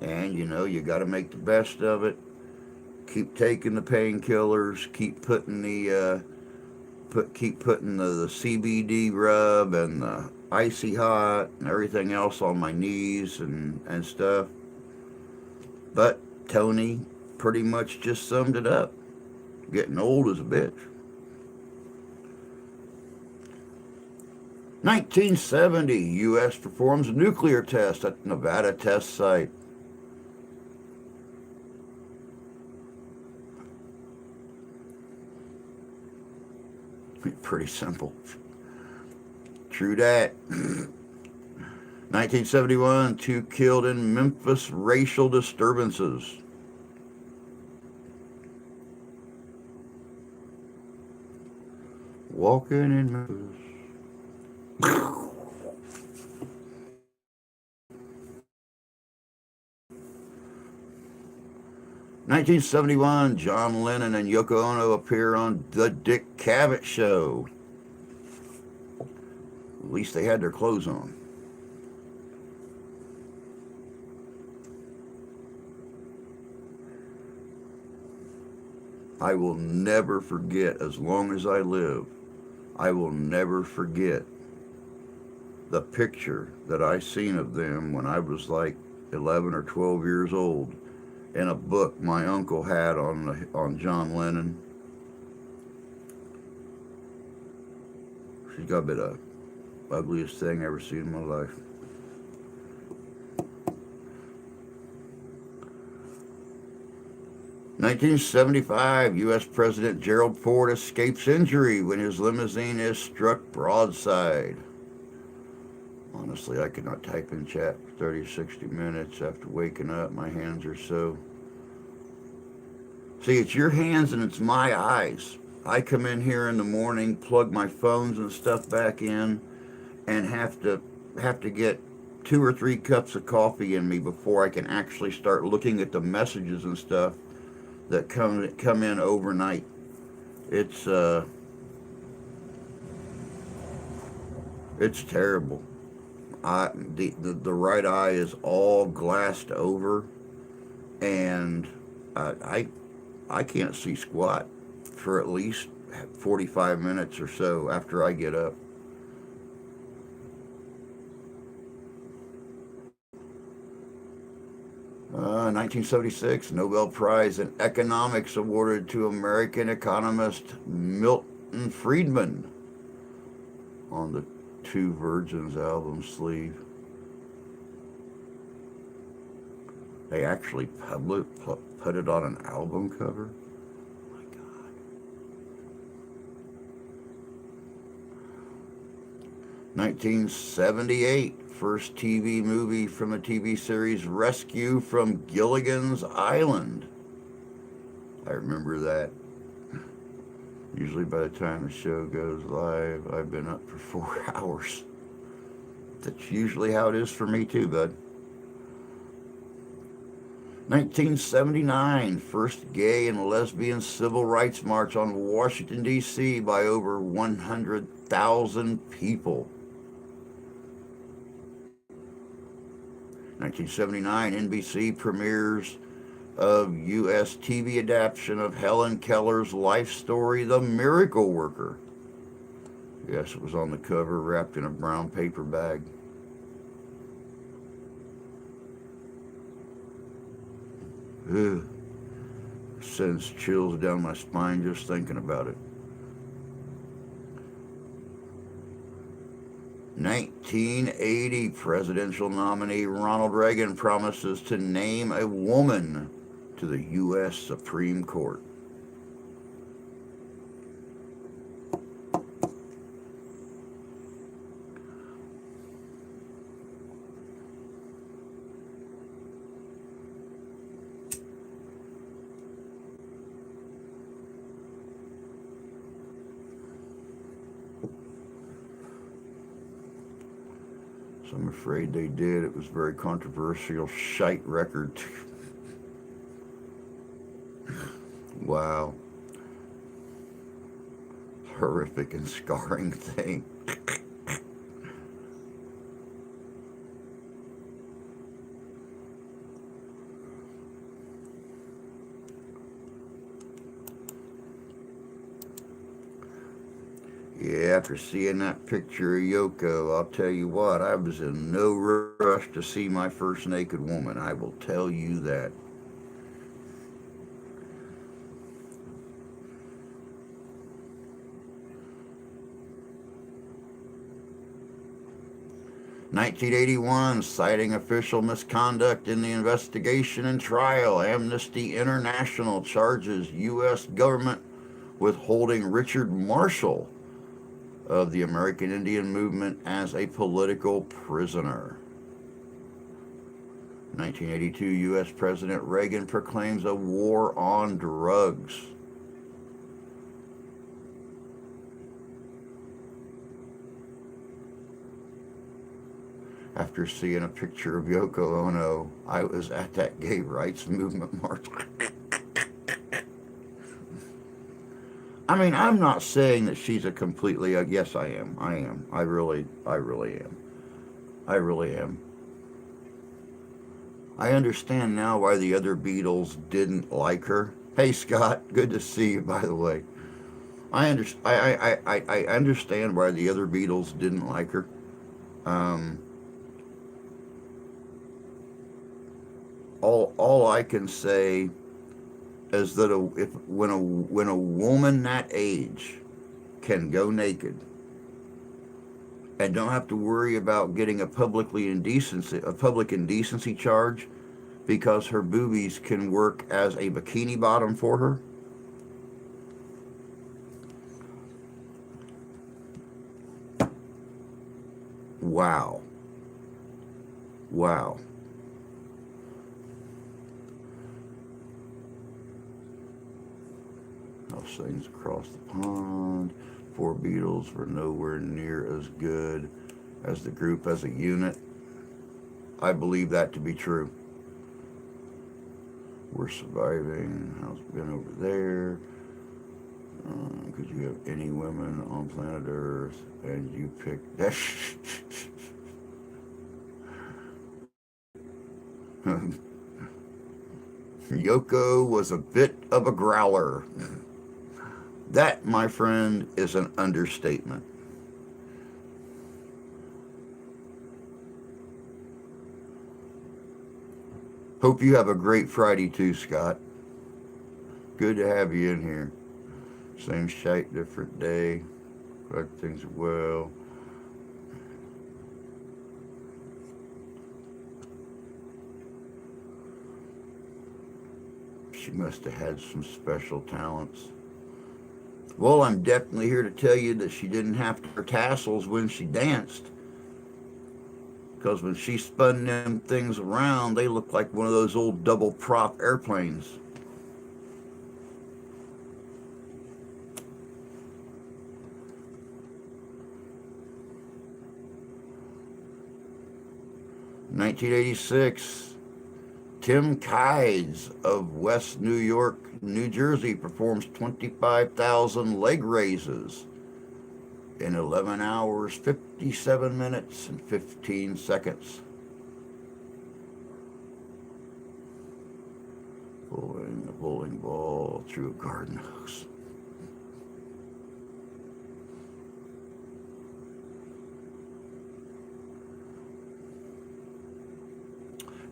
and you got to make the best of it. Keep taking the painkillers. Keep putting the CBD rub and the icy hot and everything else on my knees and stuff. But Tony pretty much just summed it up. Getting old as a bitch. 1970, U.S. performs a nuclear test at the Nevada test site. Pretty simple. True that. 1971, 2 killed in Memphis racial disturbances. Walking in Memphis. 1971, John Lennon and Yoko Ono appear on The Dick Cavett Show. At least they had their clothes on. – I will never forget, as long as I live, I will never forget the picture that I seen of them when I was like 11 or 12 years old in a book my uncle had on John Lennon. She's got to be the ugliest thing I ever seen in my life. "1975, U.S. President Gerald Ford escapes injury when his limousine is struck broadside." Honestly, I could not type in chat for 30, 60 minutes after waking up. My hands are so... See, it's your hands and it's my eyes. I come in here in the morning, plug my phones and stuff back in, and have to get 2 or 3 cups of coffee in me before I can actually start looking at the messages and stuff that come in overnight. It's terrible. The right eye is all glassed over, and I I can't see squat for at least 45 minutes or so after I get up. Uh, 1976, Nobel Prize in Economics awarded to American economist Milton Friedman on the Two Virgins album sleeve. They actually put it on an album cover? Oh my God. 1978, first TV movie from the TV series Rescue from Gilligan's Island. I remember that. Usually by the time the show goes live, I've been up for 4 hours. That's usually how it is for me too, bud. 1979, first gay and lesbian civil rights march on Washington, D.C. by over 100,000 people. 1979, NBC premieres of U.S. TV adaptation of Helen Keller's life story, The Miracle Worker. Yes, it was on the cover, wrapped in a brown paper bag. Ugh. Sends chills down my spine just thinking about it. 1980, presidential nominee Ronald Reagan promises to name a woman to the U.S. Supreme Court. So I'm afraid they did. It was a very controversial shite record. Wow. Horrific and scarring thing. Yeah, after seeing that picture of Yoko, I'll tell you what, I was in no rush to see my first naked woman. I will tell you that. "1981, citing official misconduct in the investigation and trial, Amnesty International charges U.S. government with holding Richard Marshall of the American Indian Movement as a political prisoner." 1982, U.S. President Reagan proclaims a war on drugs. After seeing a picture of Yoko Ono, I was at that gay rights movement march. I mean, I'm not saying that she's a completely... yes, I am. I am. I really am. I really am. I understand now why the other Beatles didn't like her. Hey Scott, good to see you. By the way, I understand why the other Beatles didn't like her. Um, all I can say is that if when a woman that age can go naked and don't have to worry about getting a public indecency charge because her boobies can work as a bikini bottom for her. Wow. Wow. House things across the pond. Four Beatles were nowhere near as good as the group as a unit. I believe that to be true. We're surviving. How's it been over there? Could you have any women on planet Earth and you pick that? Yoko was a bit of a growler. That, my friend, is an understatement. Hope you have a great Friday too, Scott. Good to have you in here. Same shite, different day. Like things well. She must have had some special talents. Well, I'm definitely here to tell you that she didn't have to wear tassels when she danced. Because when she spun them things around, they looked like one of those old double prop airplanes. In 1986, Tim Kides of West New York, New Jersey performs 25,000 leg raises in 11 hours, 57 minutes, and 15 seconds. Pulling a bowling ball through a garden hose.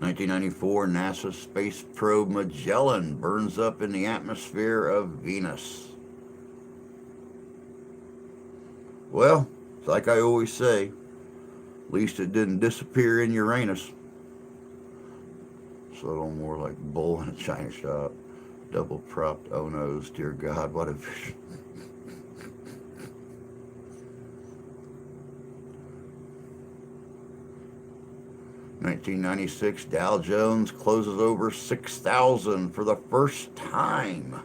In 1994, NASA space probe Magellan burns up in the atmosphere of Venus. Well, it's like I always say, at least it didn't disappear in Uranus. It's a little more like bull in a china shop. Double propped Onos, dear God, what a vision. 1996, Dow Jones closes over 6,000 for the first time.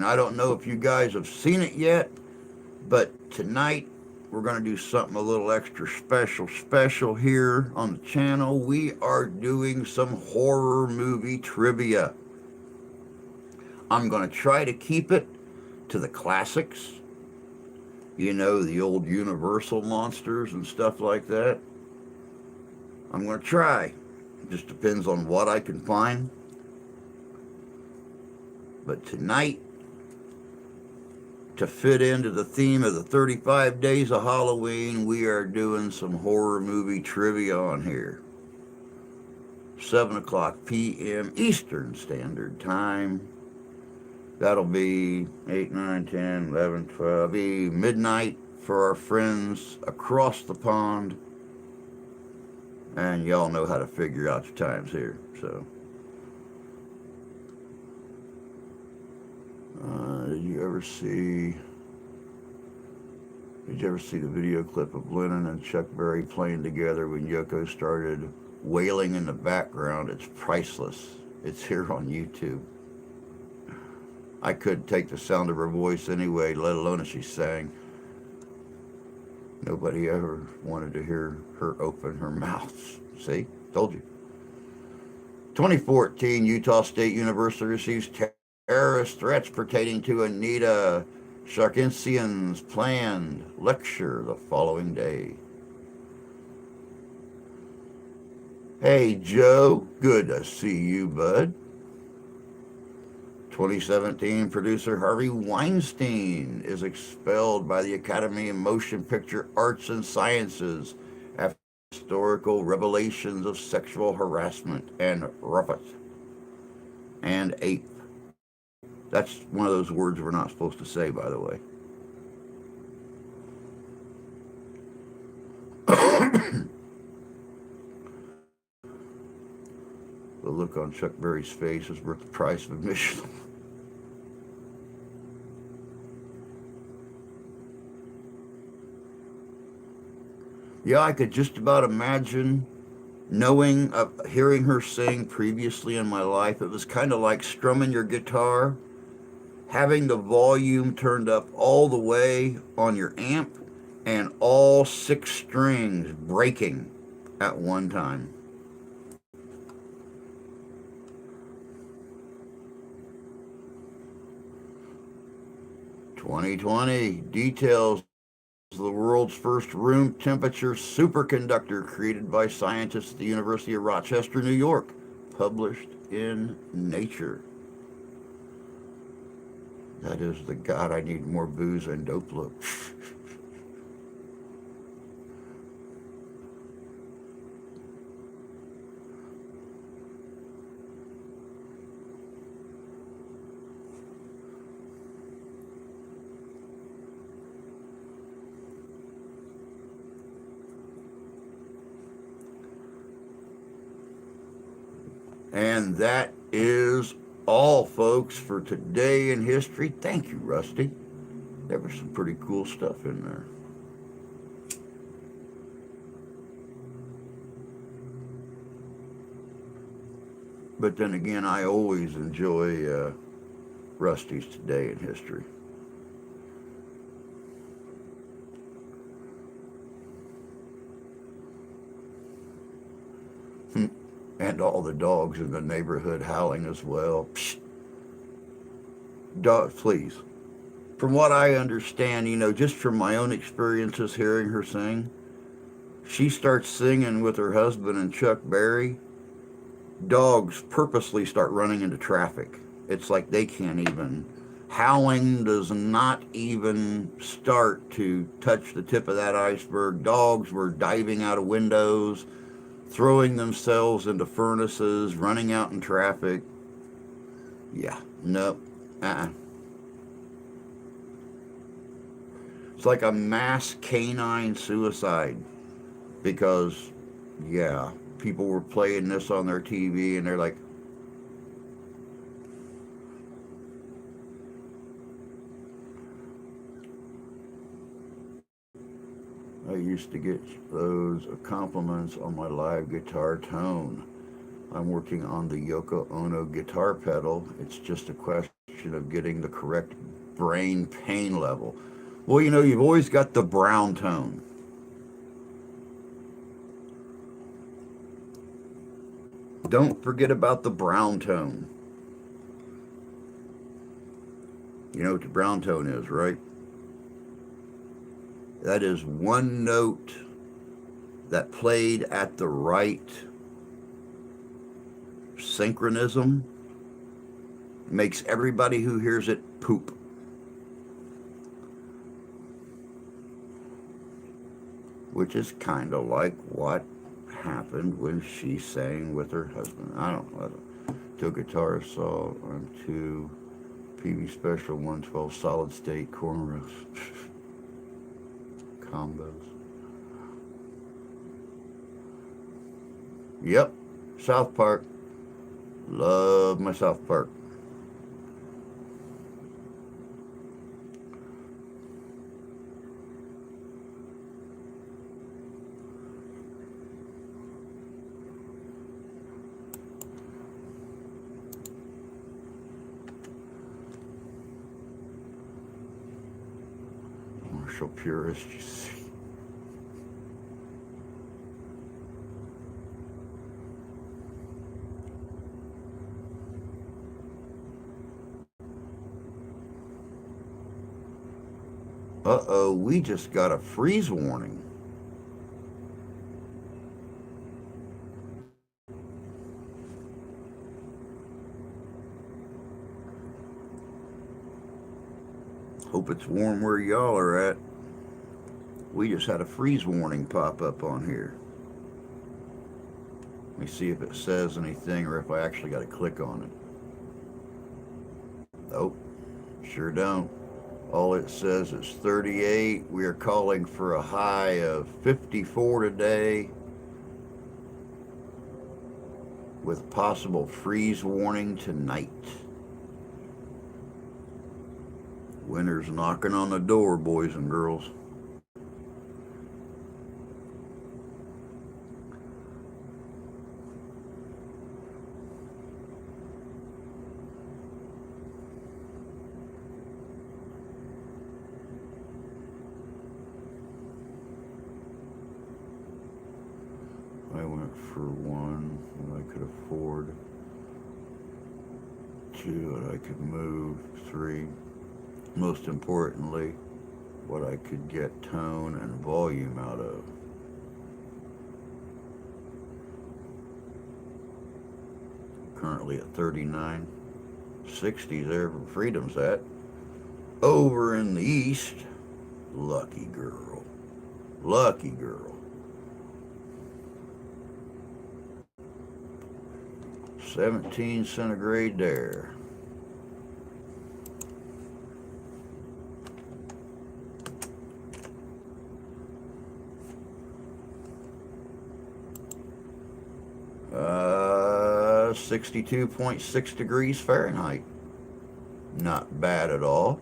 And I don't know if you guys have seen it yet, but tonight we're going to do something a little extra special here on the channel. We are doing some horror movie trivia. I'm going to try to keep it to the classics. You know, the old Universal monsters and stuff like that. I'm going to try. It just depends on what I can find. But tonight, to fit into the theme of the 35 days of Halloween, we are doing some horror movie trivia on here. 7 o'clock p.m. Eastern Standard Time. That'll be 8, 9, 10, 11, 12. Be midnight for our friends across the pond. And y'all know how to figure out your times here. So, did you ever see the video clip of Lennon and Chuck Berry playing together when Yoko started wailing in the background? It's priceless. It's here on YouTube. I couldn't take the sound of her voice anyway, let alone if she sang. Nobody ever wanted to hear her open her mouth. See? Told you. 2014, Utah State University receives terrorist threats pertaining to Anita Sarkeesian's planned lecture the following day. Hey, Joe, good to see you, bud. 2017, producer Harvey Weinstein is expelled by the Academy of Motion Picture Arts and Sciences after historical revelations of sexual harassment and rape and ape. That's one of those words we're not supposed to say, by the way. The look on Chuck Berry's face is worth the price of admission. Yeah, I could just about imagine hearing her sing previously in my life. It was kind of like strumming your guitar, having the volume turned up all the way on your amp, and all six strings breaking at one time. 2020 details the world's first room temperature superconductor created by scientists at the University of Rochester, New York, published in Nature. That is the God, I need more booze and dope look. And that is all, folks, for today in history. Thank you, Rusty. There was some pretty cool stuff in there. But then again, I always enjoy Rusty's Today in History. And all the dogs in the neighborhood howling as well. Psst. Dog, please. From what I understand, just from my own experiences hearing her sing, she starts singing with her husband and Chuck Berry. Dogs purposely start running into traffic. It's like they can't even. Howling does not even start to touch the tip of that iceberg. Dogs were diving out of windows, throwing themselves into furnaces, running out in traffic. Yeah, nope. It's like a mass canine suicide because, yeah, people were playing this on their TV and they're like, I used to get those compliments on my live guitar tone. I'm working on the Yoko Ono guitar pedal. It's just a question of getting the correct brain pain level. Well, you've always got the brown tone. Don't forget about the brown tone. You know what the brown tone is, right? That is one note that played at the right synchronism makes everybody who hears it poop. Which is kind of like what happened when she sang with her husband. I don't know. Two guitar saw on two PV Special 112 solid state cornrows combos. Yep, South Park. Love my South Park. Martial purist, you see. Uh-oh, we just got a freeze warning. Hope it's warm where y'all are at. We just had a freeze warning pop up on here. Let me see if it says anything or if I actually got to click on it. Nope, sure don't. All it says is 38. We are calling for a high of 54 today with possible freeze warning tonight. Winter's knocking on the door, boys and girls. I went for one that I could afford, two that I could move, three, most importantly, what I could get tone and volume out of. Currently at 39, 60 there where Freedom's at. Over in the east, lucky girl, lucky girl. 17 centigrade there. Uh, 62.6 degrees Fahrenheit. Not bad at all.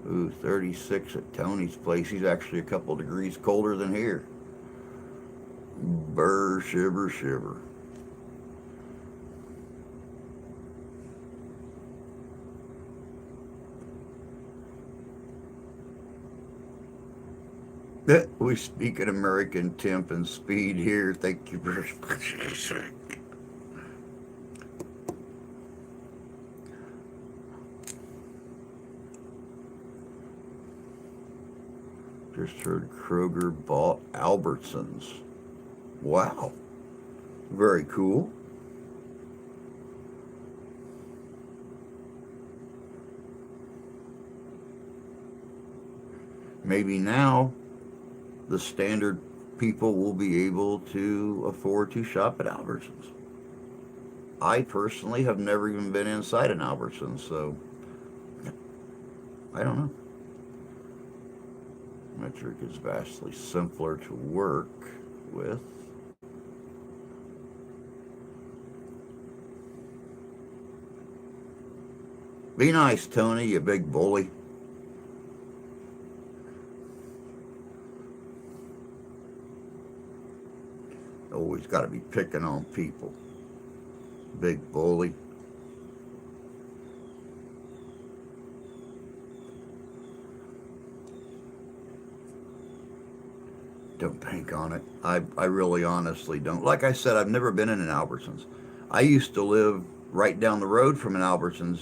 Ooh, 36 at Tony's place. He's actually a couple degrees colder than here. Burr, shiver, shiver. We speak in American temp and speed here. Thank you very much. Just heard Kroger bought Albertsons. Wow. Very cool. Maybe now the standard people will be able to afford to shop at Albertsons. I personally have never even been inside an Albertsons, so I don't know. Metric is vastly simpler to work with. Be nice, Tony, you big bully. Always got to be picking on people. Big bully. Don't bank on it. I really honestly don't. Like I said, I've never been in an Albertsons. I used to live right down the road from an Albertsons.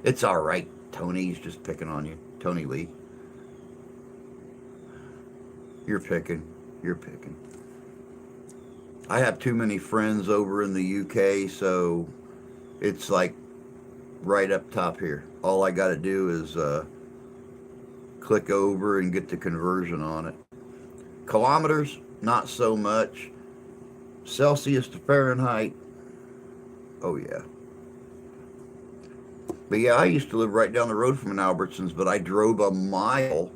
It's all right. Tony's just picking on you. Tony Lee. You're picking. You're picking. I have too many friends over in the UK, so it's like right up top here. All I got to do is click over and get the conversion on it. Kilometers, not so much. Celsius to Fahrenheit, oh yeah. But yeah, I used to live right down the road from an Albertsons, but I drove a mile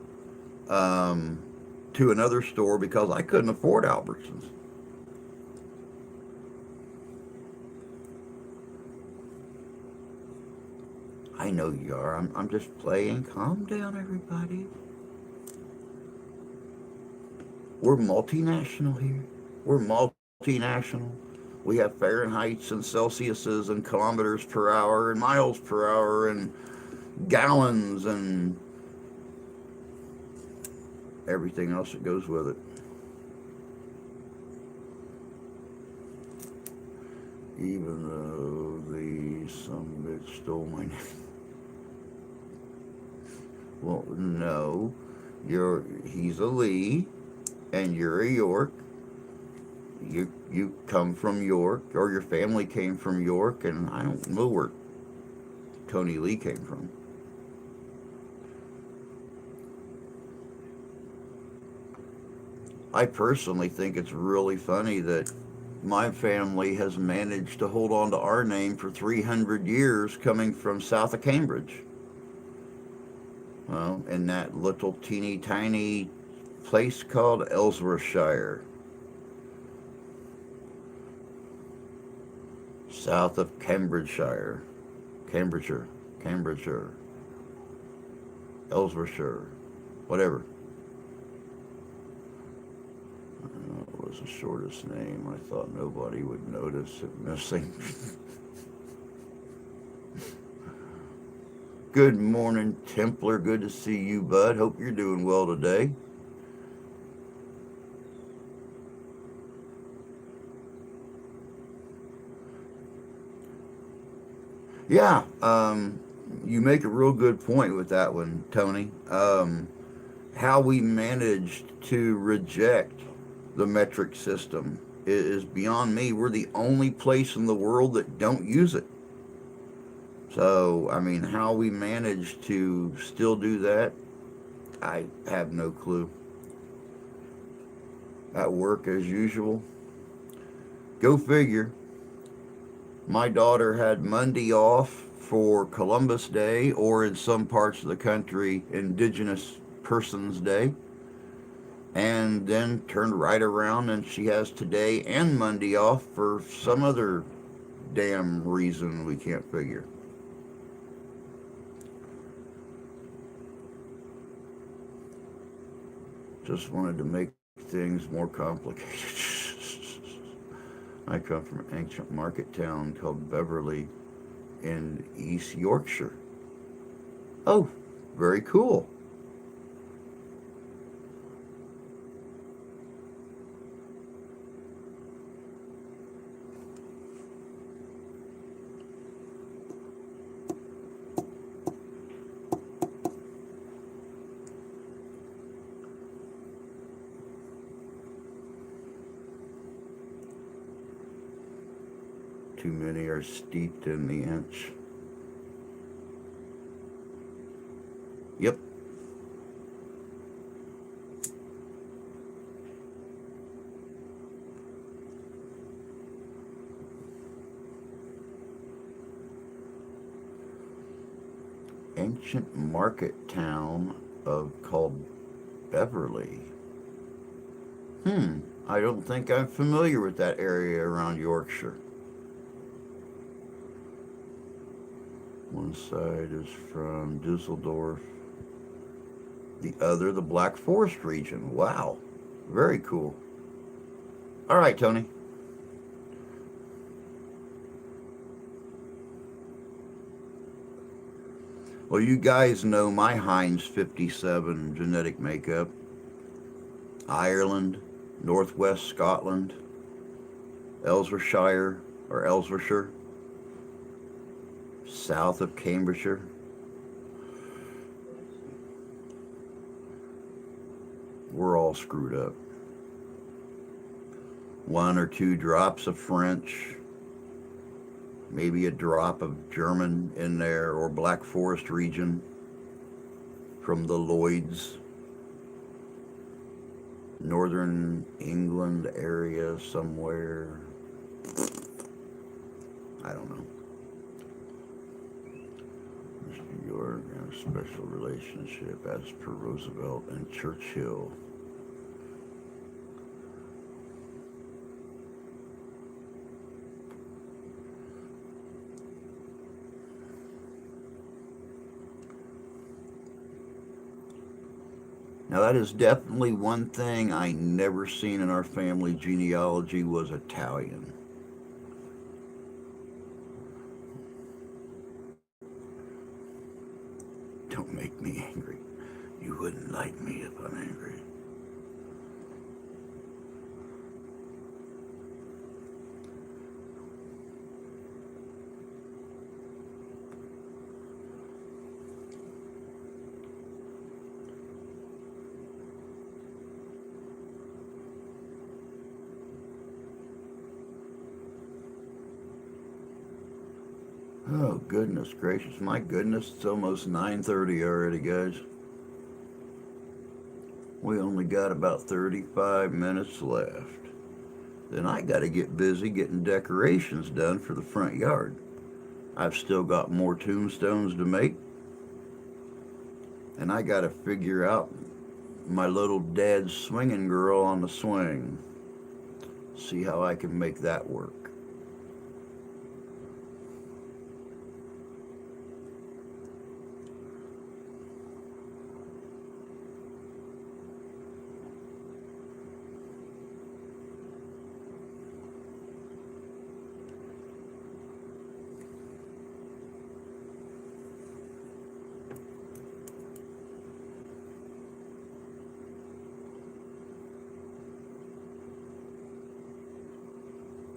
to another store because I couldn't afford Albertsons. I know you are. I'm just playing. Calm down, everybody. We're multinational here. We're multinational. We have Fahrenheits and Celsiuses and kilometers per hour and miles per hour and gallons and everything else that goes with it. Even though the some bitch stole my name. Well, no, he's a Lee, and you're a York. You come from York, or your family came from York, and I don't know where Tony Lee came from. I personally think it's really funny that my family has managed to hold on to our name for 300 years, coming from south of Cambridge. Well, in that little teeny tiny place called Ellsworthshire, south of Cambridgeshire, Cambridgeshire, Ellsworthshire, whatever. It was the shortest name. I thought nobody would notice it missing. Good morning, Templar. Good to see you, bud. Hope you're doing well today. Yeah, you make a real good point with that one, Tony. How we managed to reject the metric system is beyond me. We're the only place in the world that don't use it. So, I mean, how we managed to still do that, I have no clue. At work as usual. Go figure. My daughter had Monday off for Columbus Day, or in some parts of the country, Indigenous Persons Day, and then turned right around and she has today and Monday off for some other damn reason we can't figure. Just wanted to make things more complicated. I come from an ancient market town called Beverly in East Yorkshire. Oh, very cool. Too many are steeped in the inch. Yep. Ancient market town called Beverly. I don't think I'm familiar with that area around Yorkshire. One side is from Dusseldorf, the other the Black Forest region. Wow, very cool. All right, Tony. Well, you guys know my Heinz 57 genetic makeup. Ireland, Northwest Scotland, Ellsworthshire or Ellsworthshire, south of Cambridgeshire. We're all screwed up. 1 or 2 drops of French, maybe a drop of German in there, or Black Forest region from the Lloyds, northern England area somewhere. I don't know. Mr. York and a special relationship as per Roosevelt and Churchill. Now that is definitely one thing I never seen in our family genealogy was Italian. Don't make me angry. You wouldn't like me if I'm angry. Oh, goodness gracious. My goodness, it's almost 9:30 already, guys. We only got about 35 minutes left. Then I got to get busy getting decorations done for the front yard. I've still got more tombstones to make, and I got to figure out my little dad's swinging girl on the swing. See how I can make that work.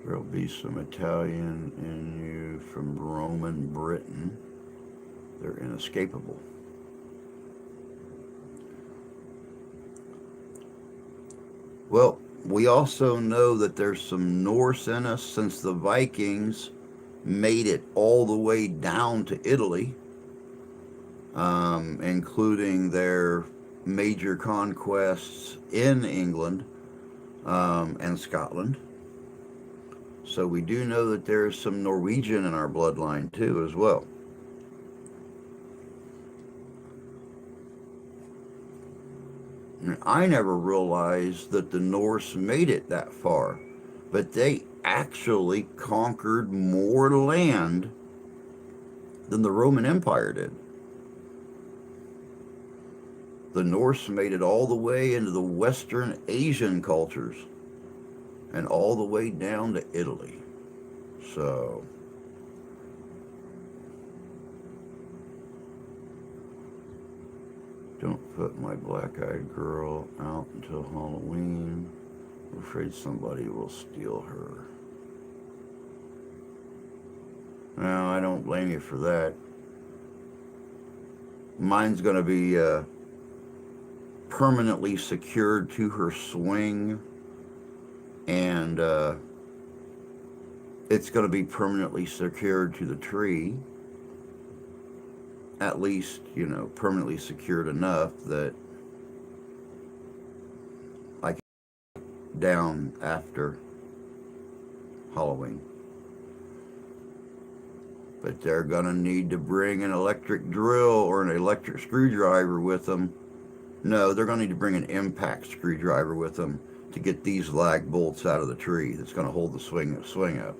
There'll be some Italian in you from Roman Britain. They're inescapable. Well, we also know that there's some Norse in us since the Vikings made it all the way down to Italy, including their major conquests in England and Scotland. So we do know that there's some Norwegian in our bloodline too as well. And I never realized that the Norse made it that far, but they actually conquered more land than the Roman Empire did. The Norse made it all the way into the Western Asian cultures and all the way down to Italy. So, don't put my black-eyed girl out until Halloween. I'm afraid somebody will steal her. No, I don't blame you for that. Mine's going to be permanently secured to her swing, and it's going to be permanently secured to the tree. At least, permanently secured enough that I can get down after Halloween. But they're going to need to bring an electric drill or an electric screwdriver with them. No, they're going to need to bring an impact screwdriver with them to get these lag bolts out of the tree that's going to hold the swing up.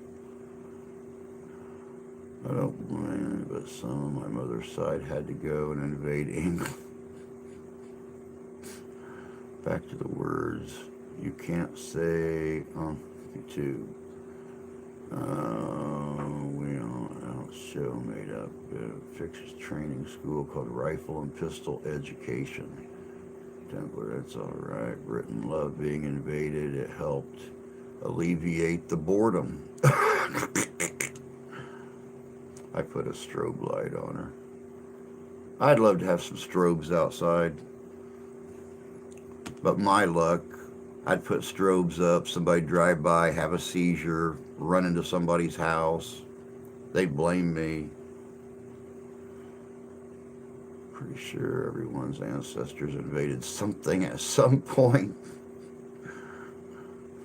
I don't blame, but some of my mother's side had to go and invade England. Back to the words. You can't say on YouTube. We don't show made up fixes training school called Rifle and Pistol Education. Templar, that's all right. Britain loved being invaded. It helped alleviate the boredom. I put a strobe light on her. I'd love to have some strobes outside. But my luck, I'd put strobes up, somebody drive by, have a seizure, run into somebody's house. They'd blame me. Pretty sure everyone's ancestors invaded something at some point.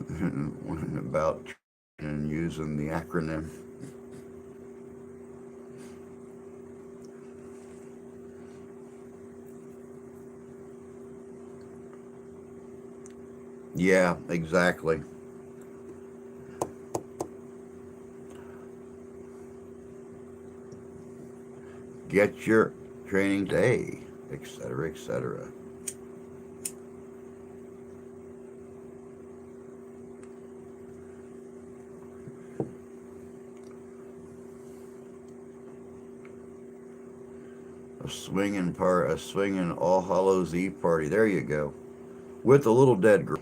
One about and using the acronym. Yeah, exactly. Get your training day, etc., etc. A swinging All Hallows Eve party. There you go. With a little dead girl.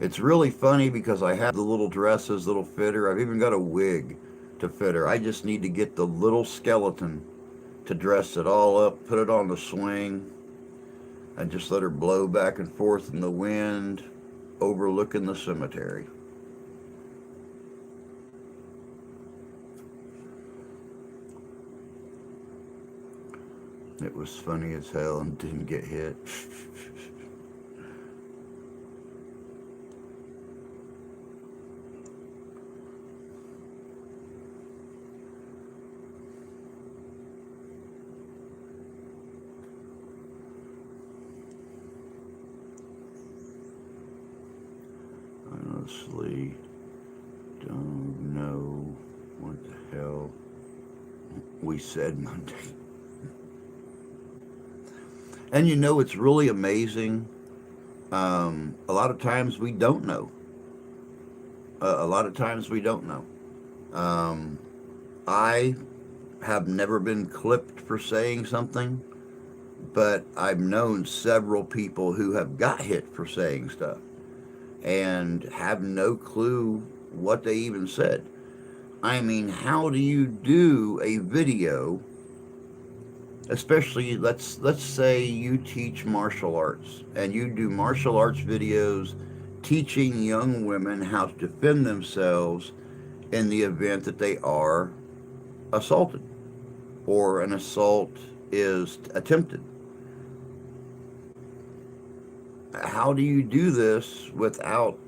It's really funny because I have the little dresses, little fit her. I've even got a wig to fit her. I just need to get the little skeleton to dress it all up, put it on the swing, and just let her blow back and forth in the wind, overlooking the cemetery. It was funny as hell and didn't get hit. Honestly, don't know what the hell we said Monday. And you know, it's really amazing. A lot of times we don't know. A lot of times we don't know. I have never been clipped for saying something, but I've known several people who have got hit for saying stuff and have no clue what they even said. I mean, how do you do a video, especially let's say you teach martial arts and you do martial arts videos teaching young women how to defend themselves in the event that they are assaulted or an assault is attempted. How do you do this without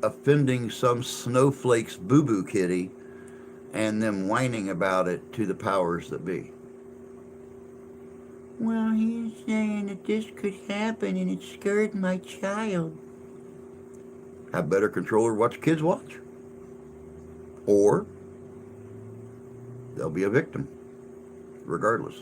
offending some snowflake's boo-boo kitty and them whining about it to the powers that be? Well, he's saying that this could happen and it scared my child. Have better control over what your kids watch. Or they'll be a victim, regardless.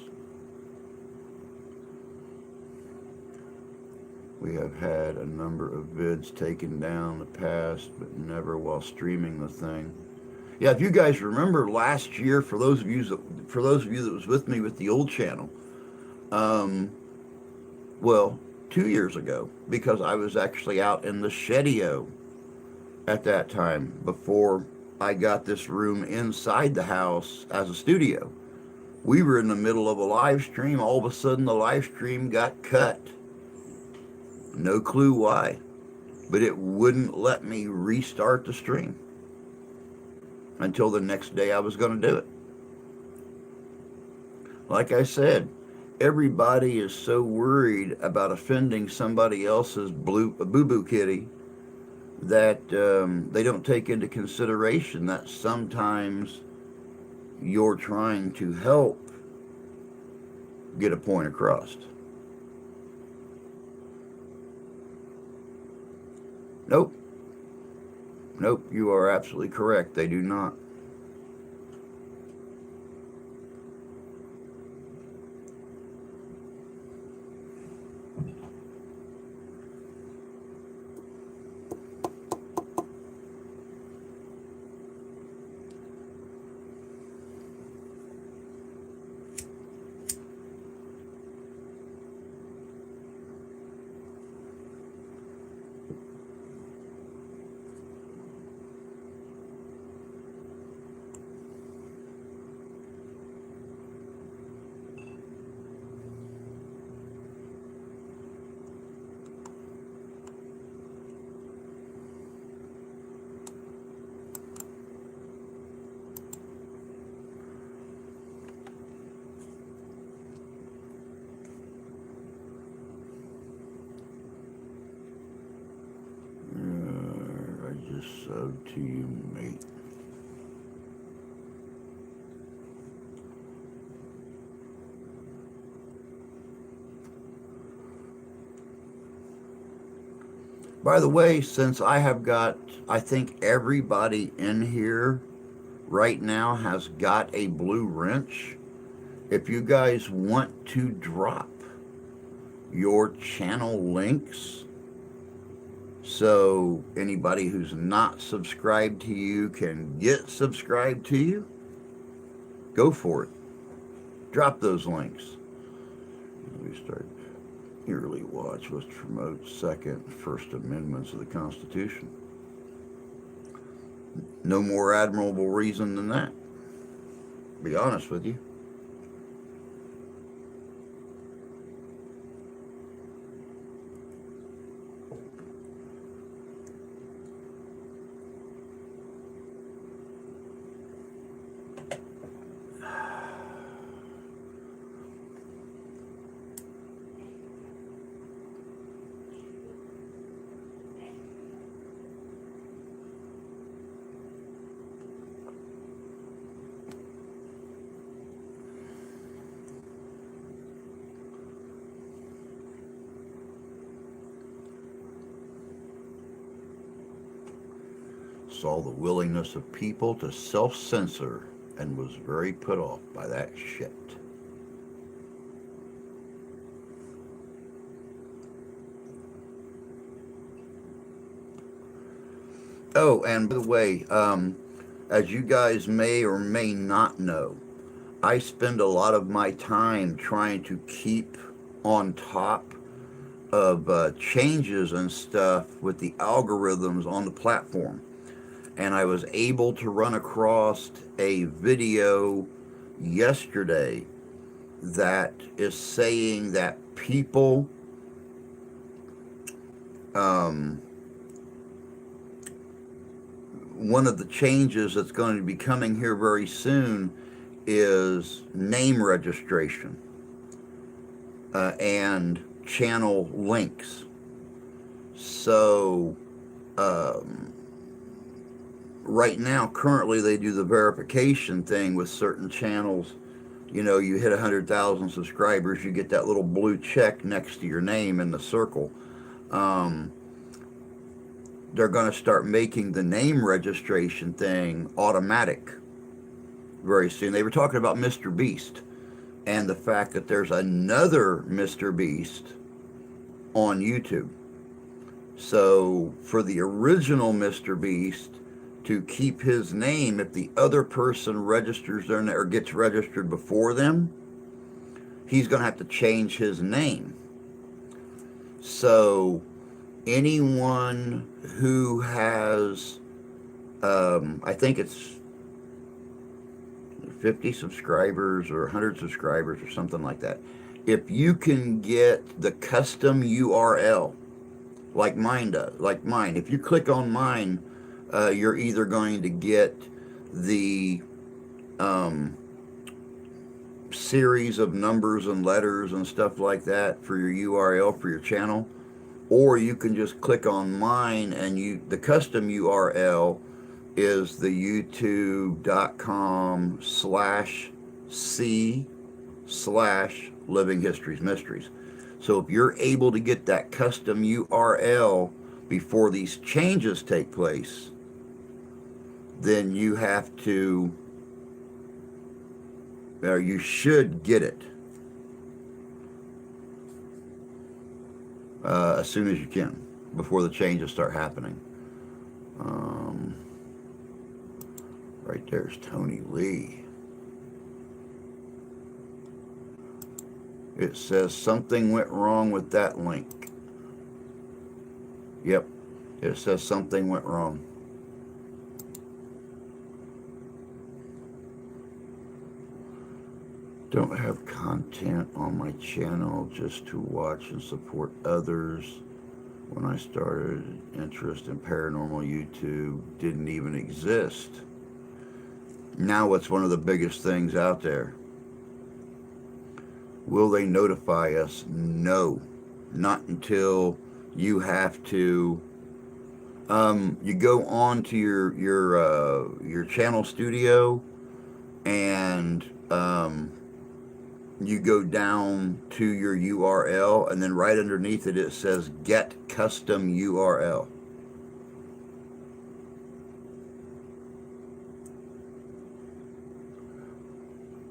We have had a number of vids taken down in the past, but never while streaming the thing. Yeah, if you guys remember last year, for those of you that was with me with the old channel, well, 2 years ago, because I was actually out in the shedio at that time before I got this room inside the house as a studio. We were in the middle of a live stream. All of a sudden, the live stream got cut. No clue why, but it wouldn't let me restart the stream until the next day I was going to do it. Like I said, everybody is so worried about offending somebody else's boo-boo kitty that they don't take into consideration that sometimes you're trying to help get a point across. Nope. Nope, you are absolutely correct. They do not. So to you, mate. By the way, since I have got, I think everybody in here right now has got a blue wrench. If you guys want to drop your channel links, so anybody who's not subscribed to you can get subscribed to you, Go for it. Drop those links. We start yearly watch was to promote Second, First Amendments of the Constitution. No more admirable reason than that. Be honest with you. Saw the willingness of people to self-censor and was very put off by that shit. Oh, and by the way, as you guys may or may not know, I spend a lot of my time trying to keep on top of changes and stuff with the algorithms on the platform. And I was able to run across a video yesterday that is saying that people one of the changes that's going to be coming here very soon is name registration and channel links. So right now, currently, they do the verification thing with certain channels. You know, you hit 100,000 subscribers, you get that little blue check next to your name in the circle. They're going to start making the name registration thing automatic very soon. They were talking about Mr. Beast and the fact that there's another Mr. Beast on YouTube. So for the original Mr. Beast to keep his name, if the other person registers their name or gets registered before them, he's going to have to change his name. So anyone who has, I think it's 50 subscribers or 100 subscribers or something like that, if you can get the custom URL, like mine does, like mine, if you click on mine, you're either going to get the series of numbers and letters and stuff like that for your URL for your channel, or you can just click on mine and the custom URL is the youtube.com/c/living histories mysteries. So if you're able to get that custom URL before these changes take place, then you have to, or you should get it as soon as you can, before the changes start happening. Right there's Tony Lee. It says something went wrong with that link. Yep, it says something went wrong. Don't have content on my channel just to watch and support others. When I started, interest in paranormal YouTube didn't even exist. Now it's one of the biggest things out there. Will they notify us? No, not until you have to. You go on to your channel studio, and you go down to your URL, and then right underneath it says Get Custom URL.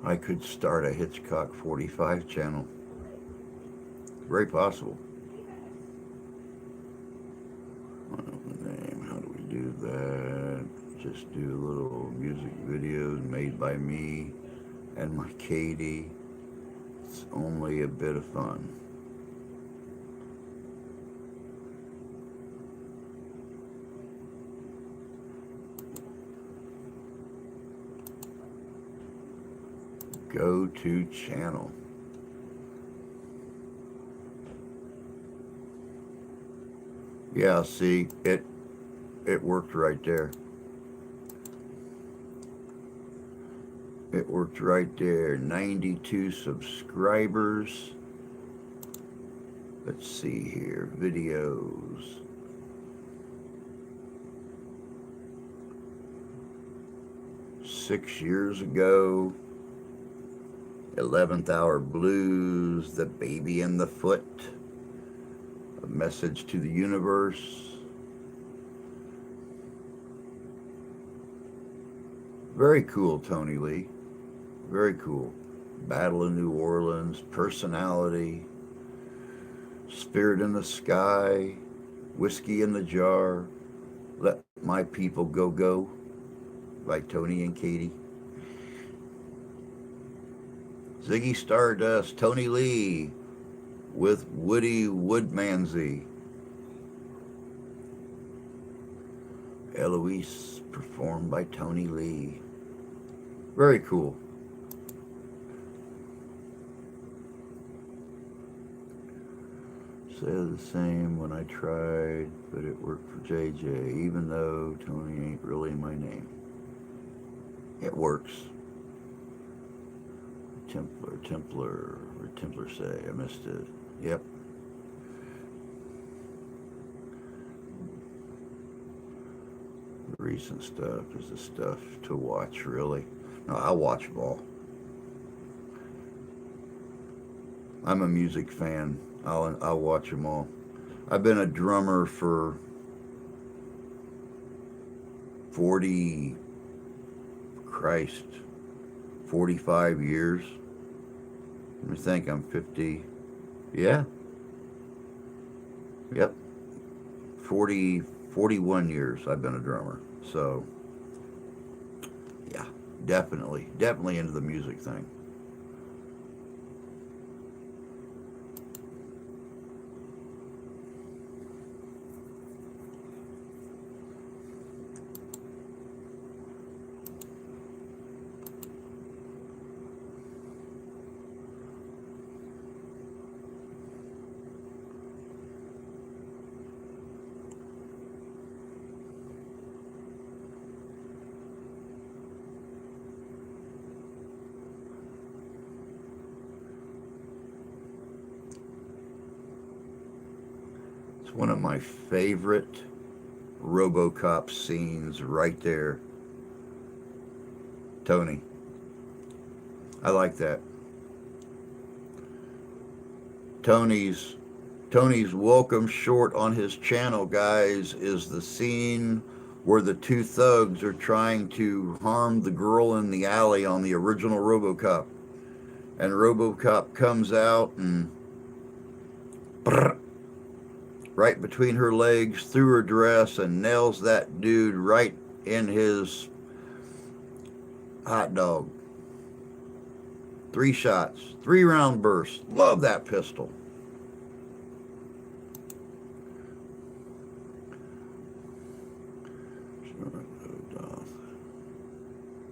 I could start a Hitchcock 45 channel. Very possible. Name, how do we do that? Just do little music videos made by me and my Katie. It's only a bit of fun. Go to channel. Yeah, see, it worked right there. It worked right there. 92 subscribers. Let's see here. Videos. Six years ago. 11th Hour Blues. The Baby in the Foot. A Message to the Universe. Very cool, Tony Lee. Very cool. Battle in New Orleans, Personality, Spirit in the Sky, Whiskey in the Jar, Let My People Go Go by Tony and Katie. Ziggy Stardust, Tony Lee with Woody Woodmansey. Eloise performed by Tony Lee. Very cool. Said the same when I tried, but it worked for JJ, even though Tony ain't really my name. It works. Templar say, I missed it. Yep. The recent stuff is the stuff to watch, really. No, I'll watch them all. I'm a music fan. I'll watch them all. I've been a drummer for 45 years. Let me think, I'm 50. Yeah. Yep. 41 years I've been a drummer. So, yeah, definitely into the music thing. It's one of my favorite RoboCop scenes right there. Tony. I like that. Tony's welcome short on his channel, guys, is the scene where the two thugs are trying to harm the girl in the alley on the original RoboCop. And RoboCop comes out and right between her legs, through her dress, and nails that dude right in his hot dog. 3 shots, 3-round burst. Love that pistol.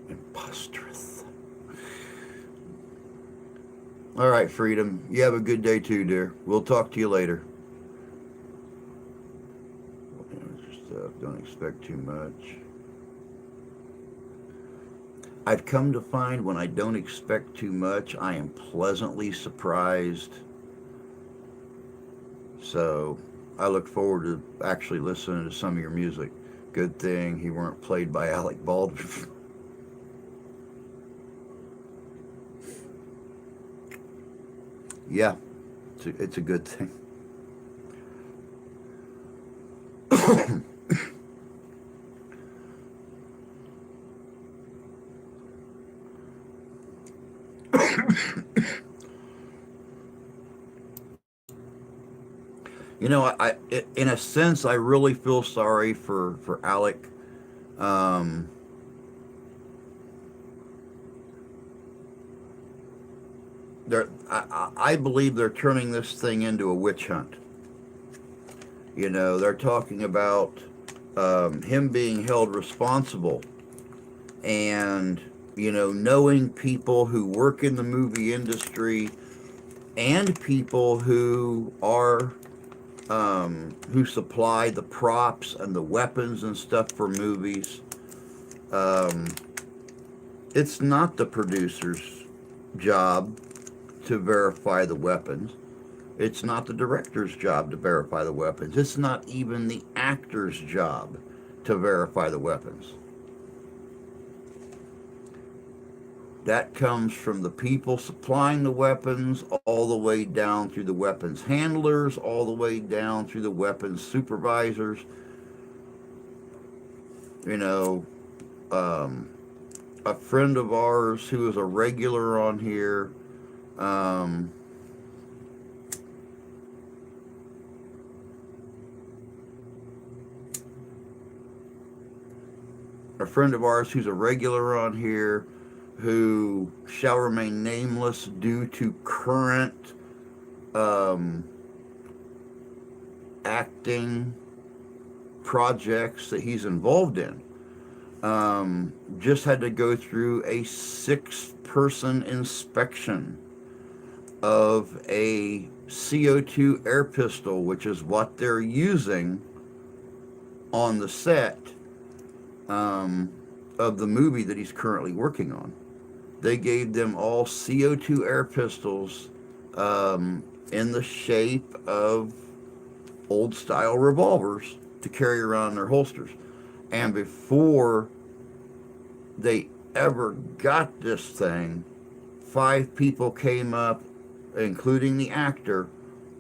Impostress. All right, Freedom. You have a good day too, dear. We'll talk to you later. Don't expect too much. I've come to find when I don't expect too much, I am pleasantly surprised. So I look forward to actually listening to some of your music. Good thing he weren't played by Alec Baldwin. Yeah, it's a good thing. You know, I in a sense, I really feel sorry for Alec. I believe they're turning this thing into a witch hunt. You know, they're talking about him being held responsible, and you know, knowing people who work in the movie industry and people who are who supply the props and the weapons and stuff for movies. Um, it's not the producer's job to verify the weapons. It's not the director's job to verify the weapons. It's not even the actor's job to verify the weapons. That comes from the people supplying the weapons, all the way down through the weapons handlers, all the way down through the weapons supervisors. You know, a friend of ours who is a regular on here, um, a friend of ours who's a regular on here, who shall remain nameless due to current acting projects that he's involved in, just had to go through a 6-person inspection of a CO2 air pistol, which is what they're using on the set of the movie that he's currently working on. They gave them all CO2 air pistols in the shape of old style revolvers to carry around in their holsters. And before they ever got this thing, 5 people came up, including the actor.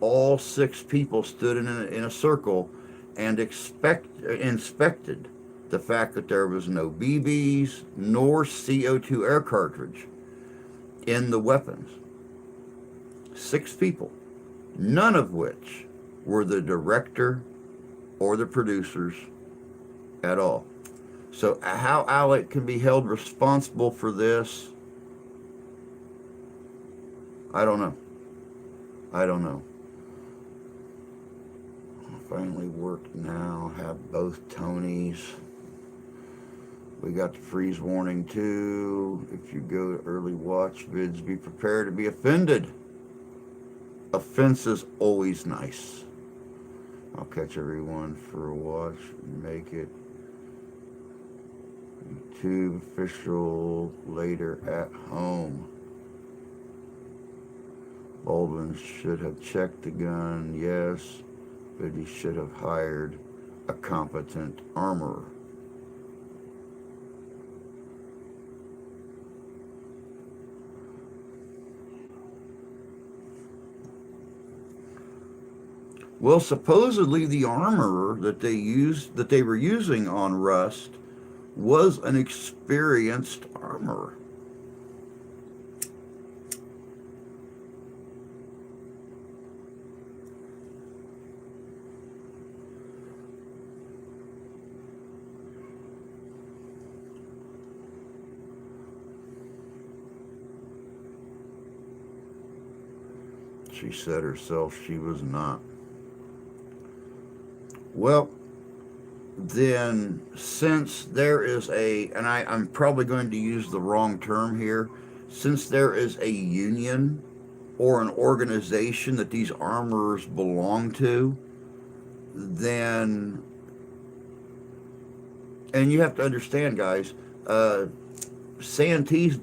All 6 people stood in a circle and inspected the fact that there was no BBs nor CO2 air cartridge in the weapons. 6 people, none of which were the director or the producers at all. So how Alec can be held responsible for this, I don't know. I don't know. Finally worked now, have both Tonys. We got the freeze warning too. If you go to early watch vids, be prepared to be offended. Offense is always nice. I'll catch everyone for a watch and make it. YouTube official later at home. Baldwin should have checked the gun, yes, but he should have hired a competent armorer. Well, supposedly the armorer that they were using on Rust was an experienced armorer. She said herself she was not. Well, then since there is and I'm probably going to use the wrong term here, since there is a union or an organization that these armorers belong to, then, and you have to understand, guys, Santee's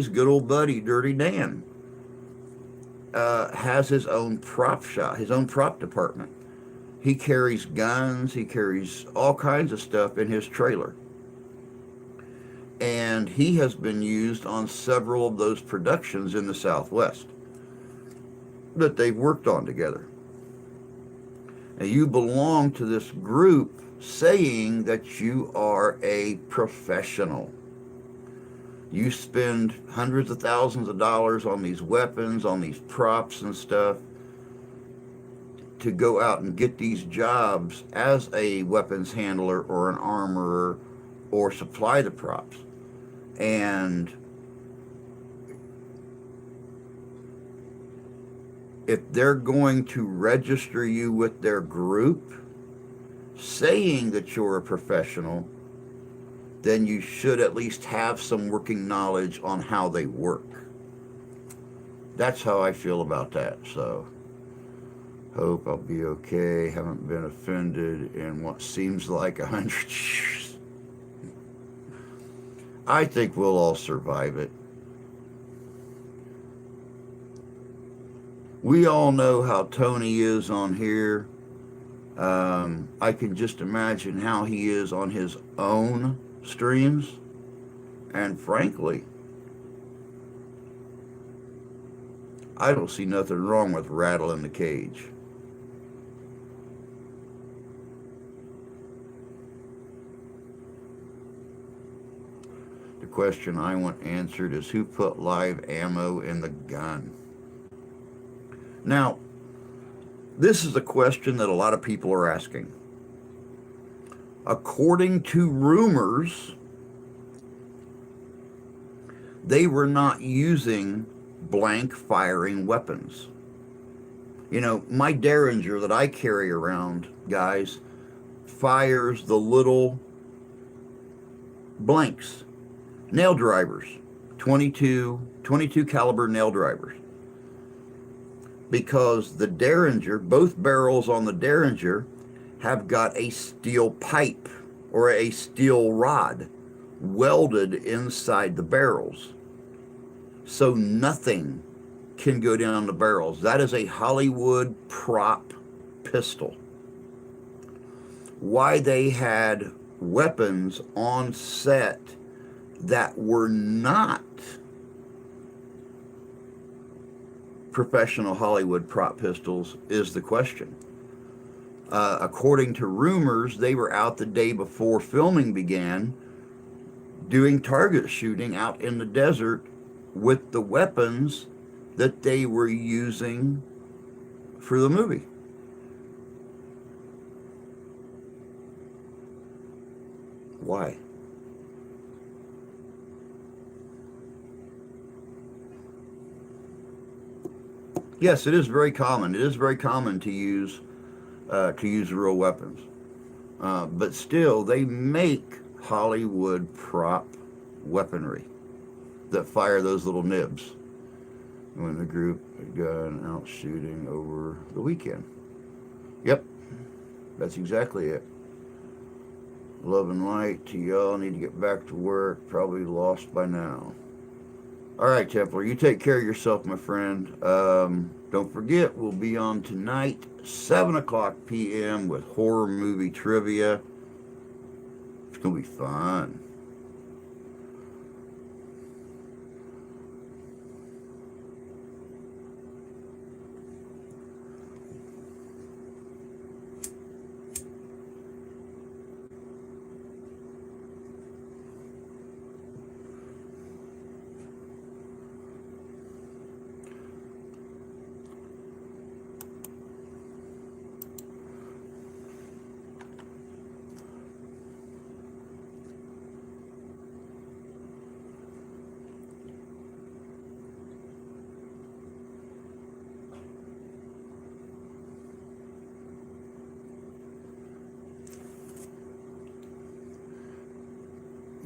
good old buddy, Dirty Dan, has his own prop shop, his own prop department. He carries guns, he carries all kinds of stuff in his trailer. And he has been used on several of those productions in the Southwest that they've worked on together. Now, you belong to this group saying that you are a professional. You spend hundreds of thousands of dollars on these weapons, on these props and stuff, to go out and get these jobs as a weapons handler or an armorer or supply the props. And if they're going to register you with their group, saying that you're a professional, then you should at least have some working knowledge on how they work. That's how I feel about that. So, hope I'll be okay. Haven't been offended in what seems like 100 years. I think we'll all survive it. We all know how Tony is on here. I can just imagine how he is on his own streams. And frankly, I don't see nothing wrong with rattling the cage. The question I want answered is, who put live ammo in the gun? Now, this is a question that a lot of people are asking. According to rumors, they were not using blank firing weapons. You know, my Derringer that I carry around, guys, fires the little blanks, nail drivers, 22 caliber nail drivers. Because the Derringer, both barrels on the Derringer have got a steel pipe or a steel rod welded inside the barrels. So nothing can go down the barrels. That is a Hollywood prop pistol. Why they had weapons on set that were not professional Hollywood prop pistols is the question. According to rumors, they were out the day before filming began doing target shooting out in the desert with the weapons that they were using for the movie. Why? Yes, it is very common. It is very common to use real weapons, but still, they make Hollywood prop weaponry that fire those little nibs. When the group had gone out shooting over the weekend. Yep, that's exactly it. Love and light to y'all. Need to get back to work. Probably lost by now. All right, Templar, you take care of yourself, my friend. Don't forget, we'll be on tonight, 7 o'clock p.m. with horror movie trivia. It's going to be fun.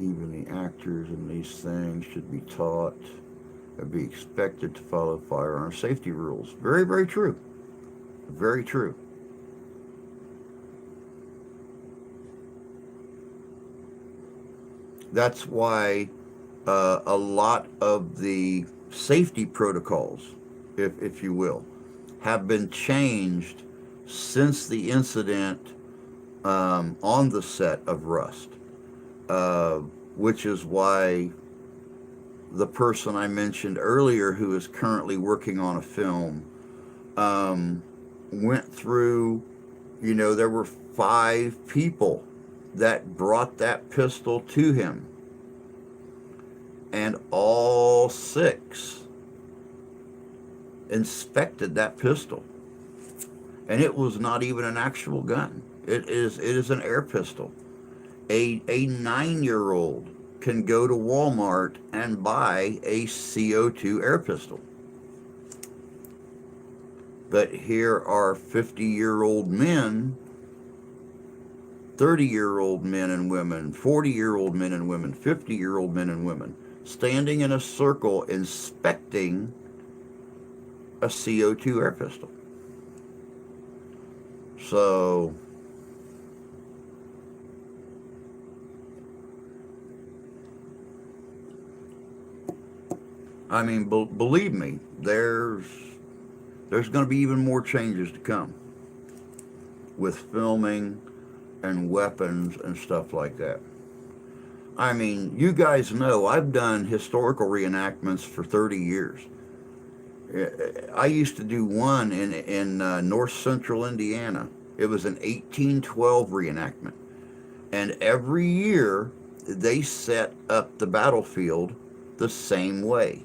Even the actors in these things should be taught and be expected to follow firearm safety rules. Very, very true. Very true. That's why a lot of the safety protocols, if you will, have been changed since the incident on the set of Rust. Which is why the person I mentioned earlier, who is currently working on a film, went through, there were 5 people that brought that pistol to him, and all 6 inspected that pistol, and it was not even an actual gun. It is an air pistol. A 9-year-old can go to Walmart and buy a CO2 air pistol. But here are 50-year-old men, 30-year-old men and women, 40-year-old men and women, 50-year-old men and women, standing in a circle inspecting a CO2 air pistol. So, I mean, believe me, there's going to be even more changes to come with filming and weapons and stuff like that. I mean, you guys know I've done historical reenactments for 30 years. I used to do one in north central Indiana. It was an 1812 reenactment. And every year they set up the battlefield the same way.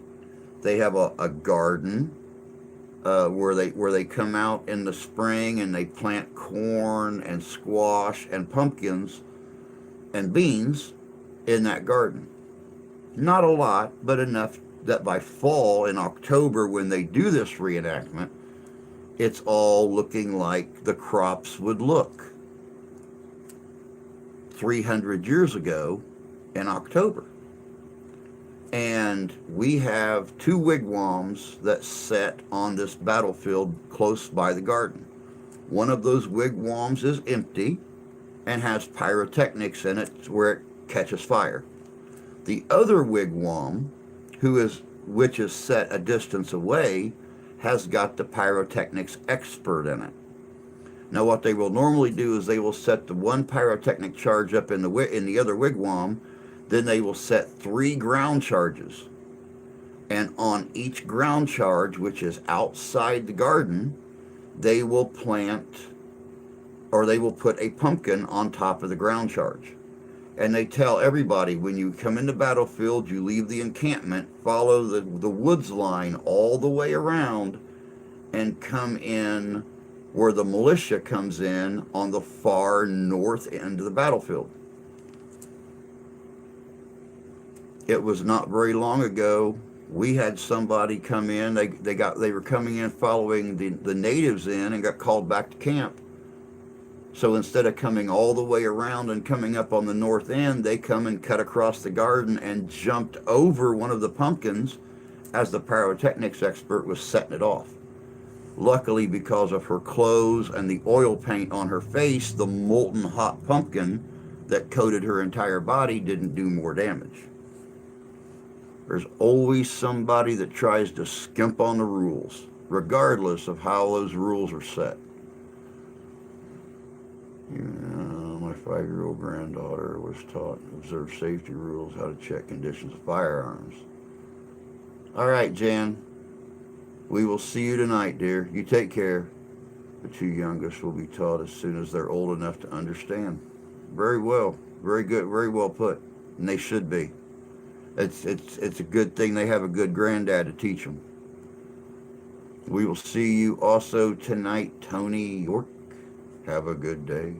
They have a garden where they come out in the spring and they plant corn and squash and pumpkins and beans in that garden. Not a lot, but enough that by fall in October when they do this reenactment, it's all looking like the crops would look 300 years ago in October. And we have 2 wigwams that set on this battlefield close by the garden. One of those wigwams is empty and has pyrotechnics in it where it catches fire. The other wigwam, which is set a distance away, has got the pyrotechnics expert in it. Now, what they will normally do is they will set the one pyrotechnic charge up in the other wigwam, then they will set 3 ground charges. And on each ground charge, which is outside the garden, they will plant or they will put a pumpkin on top of the ground charge. And they tell everybody, when you come in the battlefield, you leave the encampment, follow the woods line all the way around, and come in where the militia comes in on the far north end of the battlefield. It was not very long ago, we had somebody come in, they were coming in following the natives in and got called back to camp. So instead of coming all the way around and coming up on the north end, they come and cut across the garden and jumped over one of the pumpkins as the pyrotechnics expert was setting it off. Luckily, because of her clothes and the oil paint on her face, the molten hot pumpkin that coated her entire body didn't do more damage. There's always somebody that tries to skimp on the rules, regardless of how those rules are set. My 5-year-old granddaughter was taught to observe safety rules, how to check conditions of firearms. All right, Jan. We will see you tonight, dear. You take care. The 2 youngest will be taught as soon as they're old enough to understand. Very well. Very good. Very well put. And they should be. It's a good thing they have a good granddad to teach them. We will see you also tonight, Tony York. Have a good day.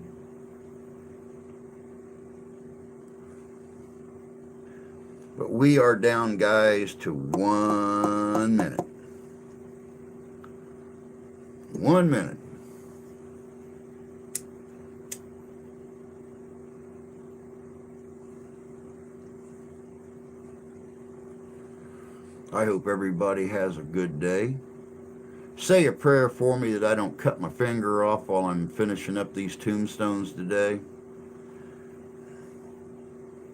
But we are down, guys, to 1 minute. 1 minute. I hope everybody has a good day. Say a prayer for me that I don't cut my finger off while I'm finishing up these tombstones today.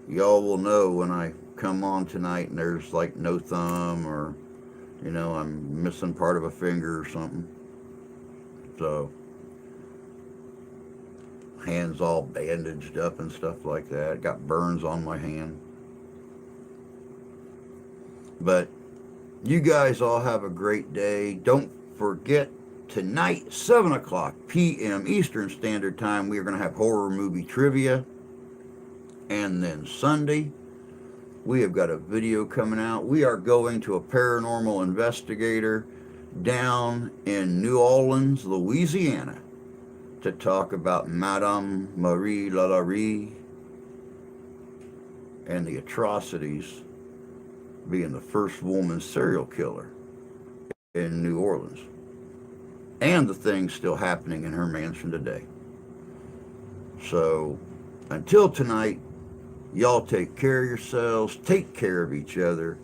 Y'all will know when I come on tonight and there's like no thumb or, I'm missing part of a finger or something. So, hands all bandaged up and stuff like that. Got burns on my hand. But you guys all have a great day. Don't forget, tonight, 7 o'clock p.m. Eastern Standard Time, we are going to have horror movie trivia. And then Sunday, we have got a video coming out. We are going to a paranormal investigator down in New Orleans, Louisiana, to talk about Madame Marie Lalaurie and the atrocities being the first woman serial killer in New Orleans. and the things still happening in her mansion today. So until tonight, y'all take care of yourselves, take care of each other.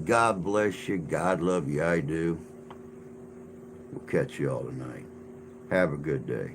God bless you. God love you. I do. We'll catch you all tonight. Have a good day.